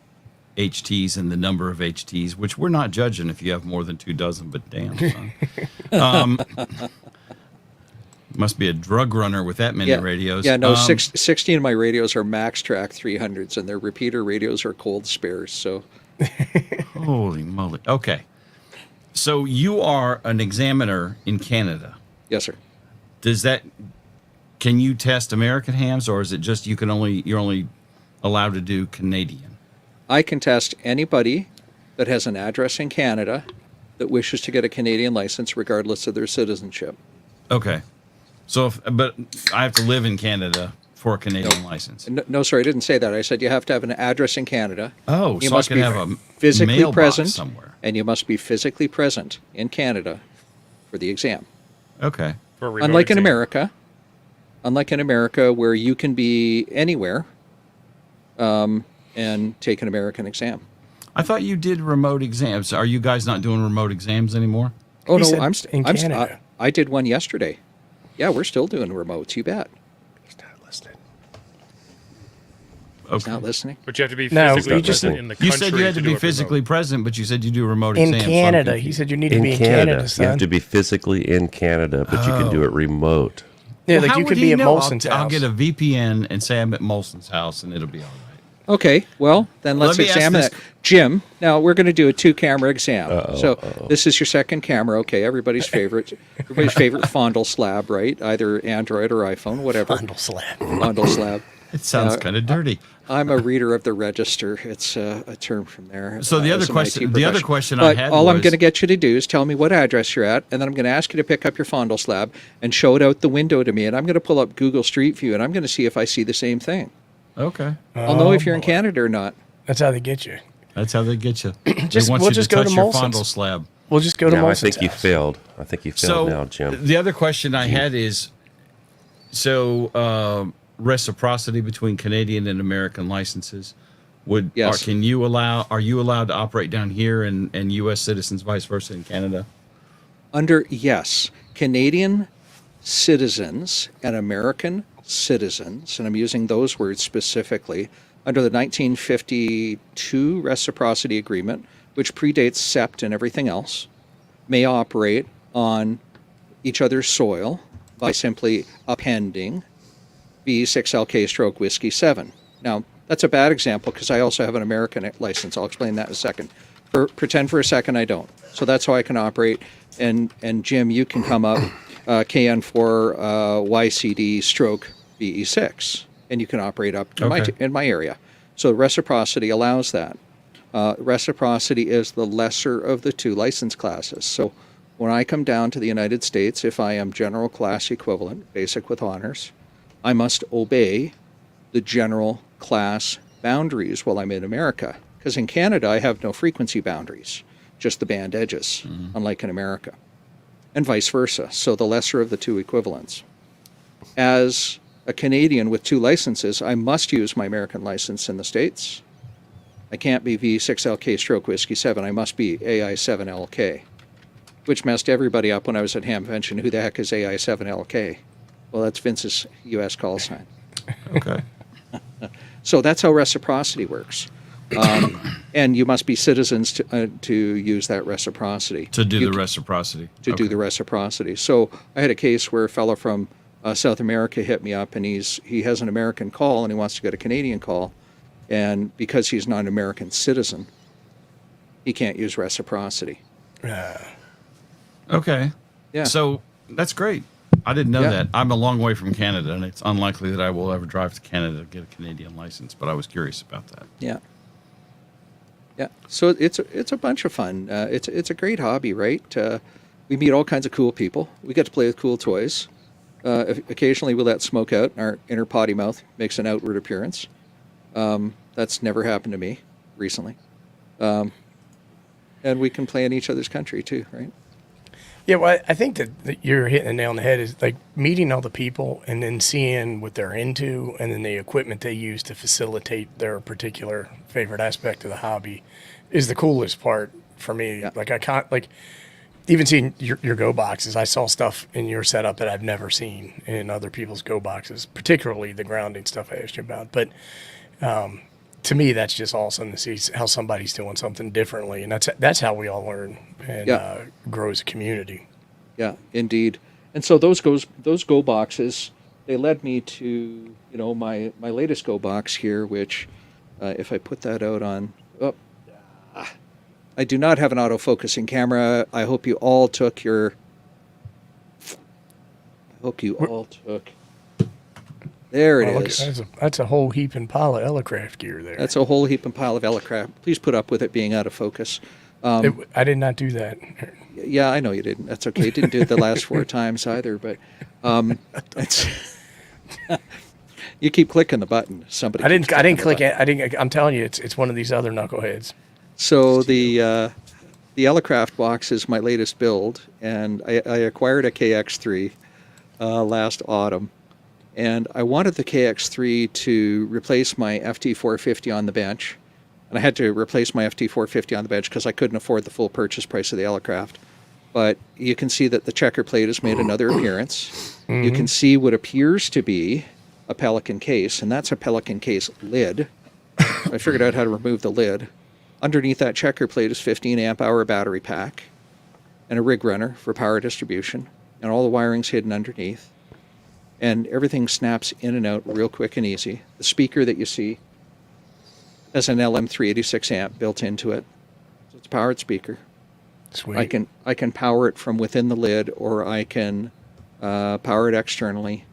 HTs and the number of HTs, which we're not judging if you have more than 24, but damn, son. Must be a drug runner with that many Yeah. radios. Yeah, no, 16 of my radios are Max Track 300s, and their repeater radios are cold spares. So, Holy moly. Okay. So you are an examiner in Canada. yes, sir. Can you test American hams, or is it just you're only allowed to do Canadian? I can test anybody that has an address in Canada that wishes to get a Canadian license regardless of their citizenship. Okay. So, but I have to live in Canada for a Canadian license. No, sorry, I didn't say that. I said you have to have an address in Canada. Oh, You so I must can be have a physically mailbox present somewhere. and you must be physically present in Canada for the exam. Okay. For a remote Unlike in exam. America, where you can be anywhere and take an American exam. I thought you did remote exams. Are you guys not doing remote exams anymore? Oh He no, said in Canada. I did one yesterday. Yeah, we're still doing remotes. You bet. He's not listening. He's Okay. not listening. But you have to be No, physically you just- present in the country. You said you had to do be it remote. physically present, but you said you do remote In exams. so I'm Canada. He confused. said you need to In be in Canada, Canada, you son. have to be physically in Canada, but you can do it remote. Yeah, Well, like how you would could he be at know? Molson's I'll house. get a VPN and say I'm at Molson's house, and it'll be all right. Okay, well, then let's Let me ask examine this- that. Jim, now we're going to do a 2-camera exam. So this is your second camera. Okay, everybody's favorite fondle slab, right? Either Android or iPhone, whatever. Bundle slab. Fondle slab. It sounds kind of dirty. I'm a reader of the register. It's a term from there. So the other as an question- IT the other professional. question I But had all I'm was- going to get you to do is tell me what address you're at, and then I'm going to ask you to pick up your fondle slab and show it out the window to me, and I'm going to pull up Google Street View, and I'm going to see if I see the same thing. Okay. I'll know if you're in boy. Canada or not. That's how they get you. That's how they get you. Just- they want we'll you just to go touch to your Molson's. fondle slab. We'll just go to Now I Molson's think you house. failed. I think you failed now, Jim. The other question I had is, reciprocity between Canadian and American licenses. Yes. Are you allowed to operate down here and U.S. citizens vice versa in Canada? Yes, Canadian citizens and American citizens, and I'm using those words specifically, under the 1952 Reciprocity Agreement, which predates SEPT and everything else, may operate on each other's soil by simply appending B6LK stroke whiskey 7. Now, that's a bad example because I also have an American license. I'll explain that in a second. Pretend for a second I don't. So that's how I can operate. And Jim, you can come up KN4 YCD stroke BE6, and you can operate up to Okay. in my area. So reciprocity allows that. Reciprocity is the lesser of the two license classes. So when I come down to the United States, if I am general class equivalent, basic with honors, I must obey the general class boundaries while I'm in America. Because in Canada, I have no frequency boundaries, just the band edges, unlike in America, and vice versa. So the lesser of the two equivalents. As a Canadian with two licenses, I must use my American license in the States. I can't be V6LK stroke whiskey 7. I must be AI7LK, which messed everybody up when I was at Hamvention. Who the heck is AI7LK? Well, that's Vince's U.S. call sign. Okay. So that's how reciprocity works. And you must be citizens to use that reciprocity. To do You the reciprocity. to do the reciprocity. So I had a case where a fellow from South America hit me up, and he has an American call and he wants to get a Canadian call, and because he's not an American citizen, he can't use reciprocity. Okay. Yeah. So that's great. I didn't know Yeah. that. I'm a long way from Canada, and it's unlikely that I will ever drive to Canada to get a Canadian license. But I was curious about that. Yeah. Yeah. So it's a bunch of fun. It's a great hobby, right? We meet all kinds of cool people. We get to play with cool toys. Occasionally we let smoke out, and our inner potty mouth makes an outward appearance. That's never happened to me recently. And we can play in each other's country too, right? Yeah, well, I think that you're hitting the nail on the head is like meeting all the people and then seeing what they're into and then the equipment they use to facilitate their particular favorite aspect of the hobby is the coolest part for me. Yeah. Like I can't like even seeing your go boxes. I saw stuff in your setup that I've never seen in other people's go boxes, particularly the grounding stuff I asked you about. But to me, that's just awesome to see how somebody's doing something differently, and that's how we all learn and Yeah. grow as a community. Yeah, indeed. And so those go boxes, they led me to my latest go box here, which if I put that out on, I do not have an autofocusing camera. I hope you all took your. There it Oh, look, is. that's a whole heap and pile of Elecraft gear there. That's a whole heap and pile of Elecraft. Please put up with it being out of focus. I did not do that. Yeah, I know you didn't. That's okay. You didn't do it the last 4 times either, but it's you keep clicking the button. Somebody. I keeps didn't clicking click the it. I didn't. I'm telling you, it's one of these other knuckleheads. So the Elecraft box is my latest build, and I acquired a KX3 last autumn, and I wanted the KX3 to replace my FT450 on the bench, and I had to replace my FT450 on the bench because I couldn't afford the full purchase price of the Elecraft. But you can see that the checker plate has made another appearance. You can see what appears to be a Pelican case, and that's a Pelican case lid. I figured out how to remove the lid. Underneath that checker plate is 15 amp hour battery pack and a rig runner for power distribution, and all the wiring's hidden underneath. And everything snaps in and out real quick and easy. The speaker that you see has an LM386 amp built into it. So it's a powered speaker. Sweet. I can power it from within the lid, or I can power it externally.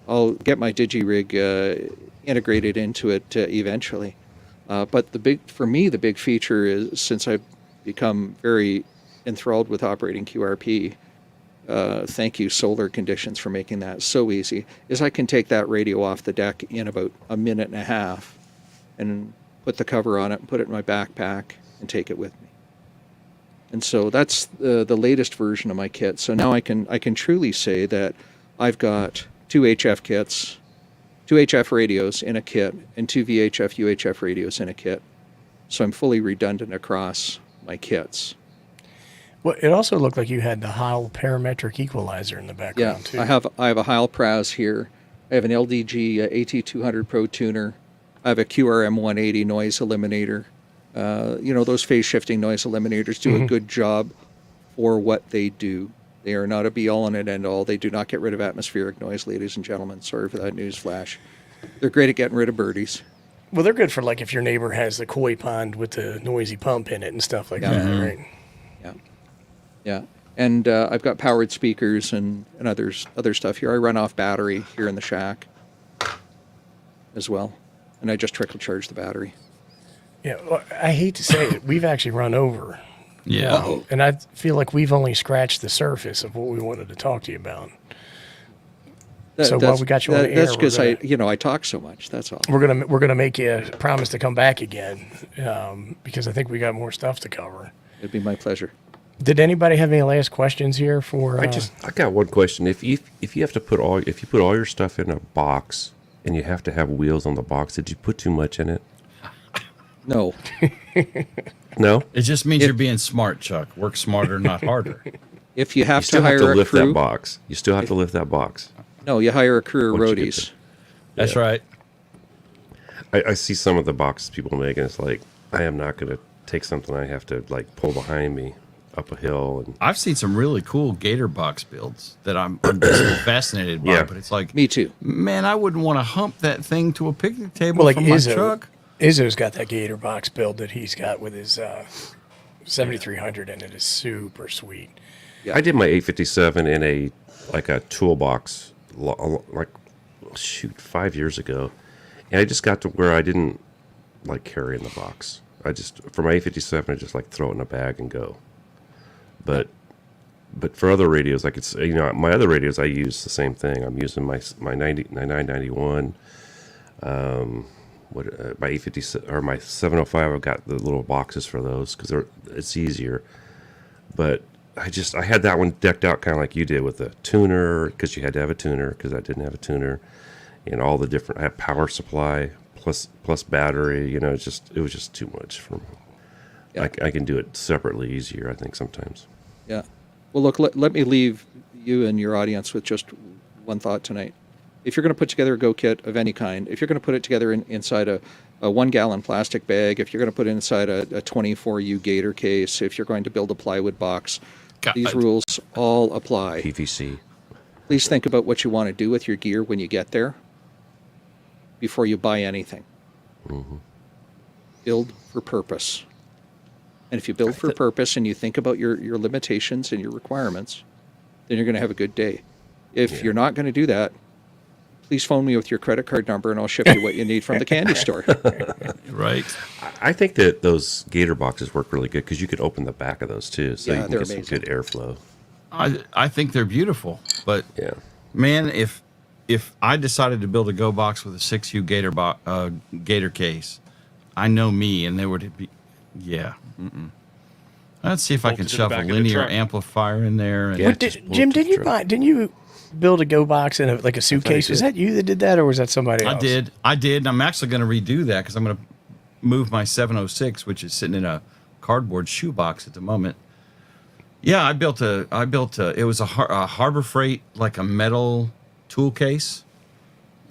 I'll get my DigiRig integrated into it eventually. But for me, the big feature is, since I've become very enthralled with operating QRP, thank you solar conditions for making that so easy, is I can take that radio off the deck in about a minute and a half and put the cover on it and put it in my backpack and take it with me. And so that's the latest version of my kit. So now I can truly say that I've got 2 HF kits, 2 HF radios in a kit, and 2 VHF UHF radios in a kit. So I'm fully redundant across my kits. Well, it also looked like you had the Heil parametric equalizer in the background too. I have a Heil Praz here. I have an LDG AT200 Pro tuner. I have a QRM 180 noise eliminator. Those phase shifting noise eliminators do a good job for what they do. They are not a be-all and an end-all. They do not get rid of atmospheric noise, ladies and gentlemen. Sorry for that news flash. They're great at getting rid of birdies. Well, they're good for, like, if your neighbor has the koi pond with the noisy pump in it and stuff like that, right? Yeah. And I've got powered speakers and other stuff here. I run off battery here in the shack as well. And I just trickle charge the battery. Yeah, well, I hate to say it, we've actually run over. Yeah. And I feel like we've only scratched the surface of what we wanted to talk to you about. So while we got you on the air, that's because I talk so much. That's all. We're gonna make you promise to come back again, because I think we got more stuff to cover. It'd be my pleasure. Did anybody have any last questions here for? I got one question. If you have to put all your stuff in a box and you have to have wheels on the box, did you put too much in it? No. No? It just means you're being smart, Chuck. Work smarter, not harder. If you have You still to hire have to a lift crew, that box. You still have to lift that box. no, you hire a crew of Once you get roadies. That's right. I see some of the boxes people make, and it's like, I am not going to take something I have to, like, pull behind me up a hill. And I've seen some really cool gator box builds that I'm just fascinated by. Yeah. But it's like, Me too. man, I wouldn't want to hump that thing to a picnic table well, like from my Izzo. truck. Izzo's got that Gator box build that he's got with his 7300 in it. Is super sweet. I did my 857 in a toolbox, 5 years ago. And I just got to where I didn't like carrying the box. For my 857, I just like throw it in a bag and go. But for other radios, like my other radios, I use the same thing. I'm using my 991, my 857 or my 705. I've got the little boxes for those because it's easier. But I had that one decked out kind of like you did with a tuner, because you had to have a tuner, because I didn't have a tuner, and all the different. I had power supply plus battery. It was just too much for me. Yeah. I can do it separately easier, I think, sometimes. Yeah. Well, look, let me leave you and your audience with just one thought tonight. If you're going to put together a Go kit of any kind, if you're going to put it together inside a 1-gallon plastic bag, if you're going to put it inside a 24U Gator case, if you're going to build a plywood box, these rules all apply. PVC. Please think about what you want to do with your gear when you get there before you buy anything. Mm-hmm. Build for purpose. And if you build for purpose and you think about your limitations and your requirements, then you're going to have a good day. If you're not going to do that, please phone me with your credit card number and I'll ship you what you need from the candy store. Right. I think that those gator boxes work really good because you could open the back of those too, so Yeah, you can they're get some amazing. good airflow. I think they're beautiful, but Yeah. man, if I decided to build a Go box with a 6U Gator case, I know me, and there would be, yeah. Let's see if I Bolted can to the shove back a of the linear truck. amplifier in there. And Yeah. What just did, pull Jim, it to did the you truck. buy? Didn't you build a Go box in like a suitcase? Was did. that you that did that, or was that somebody else? I did. And I'm actually going to redo that because I'm going to move my 706, which is sitting in a cardboard shoebox at the moment. Yeah, I built a. It was a Harbor Freight, like a metal tool case.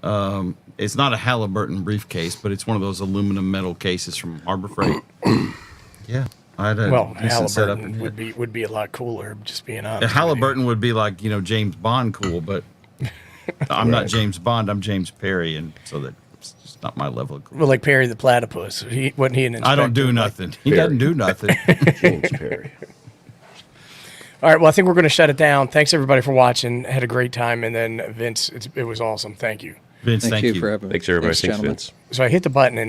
It's not a Halliburton briefcase, but it's one of those aluminum metal cases from Harbor Freight. Yeah, I had a Well, decent setup in Halliburton here. would be a lot cooler. Just being honest. The with you. Halliburton would be like James Bond cool, but I'm not James Bond. I'm James Perry, and so that's just not my level of cool. Well, like Perry the Platypus. Wasn't he an inspector? I don't do nothing. He doesn't do nothing. James Perry. All right. Well, I think we're going to shut it down. Thanks everybody for watching. Had a great time, and then Vince, it was awesome. Thank you. Vince, Thank thank you you. for having me. Thanks, everybody. Thanks, gentlemen. Vince. So I hit the button and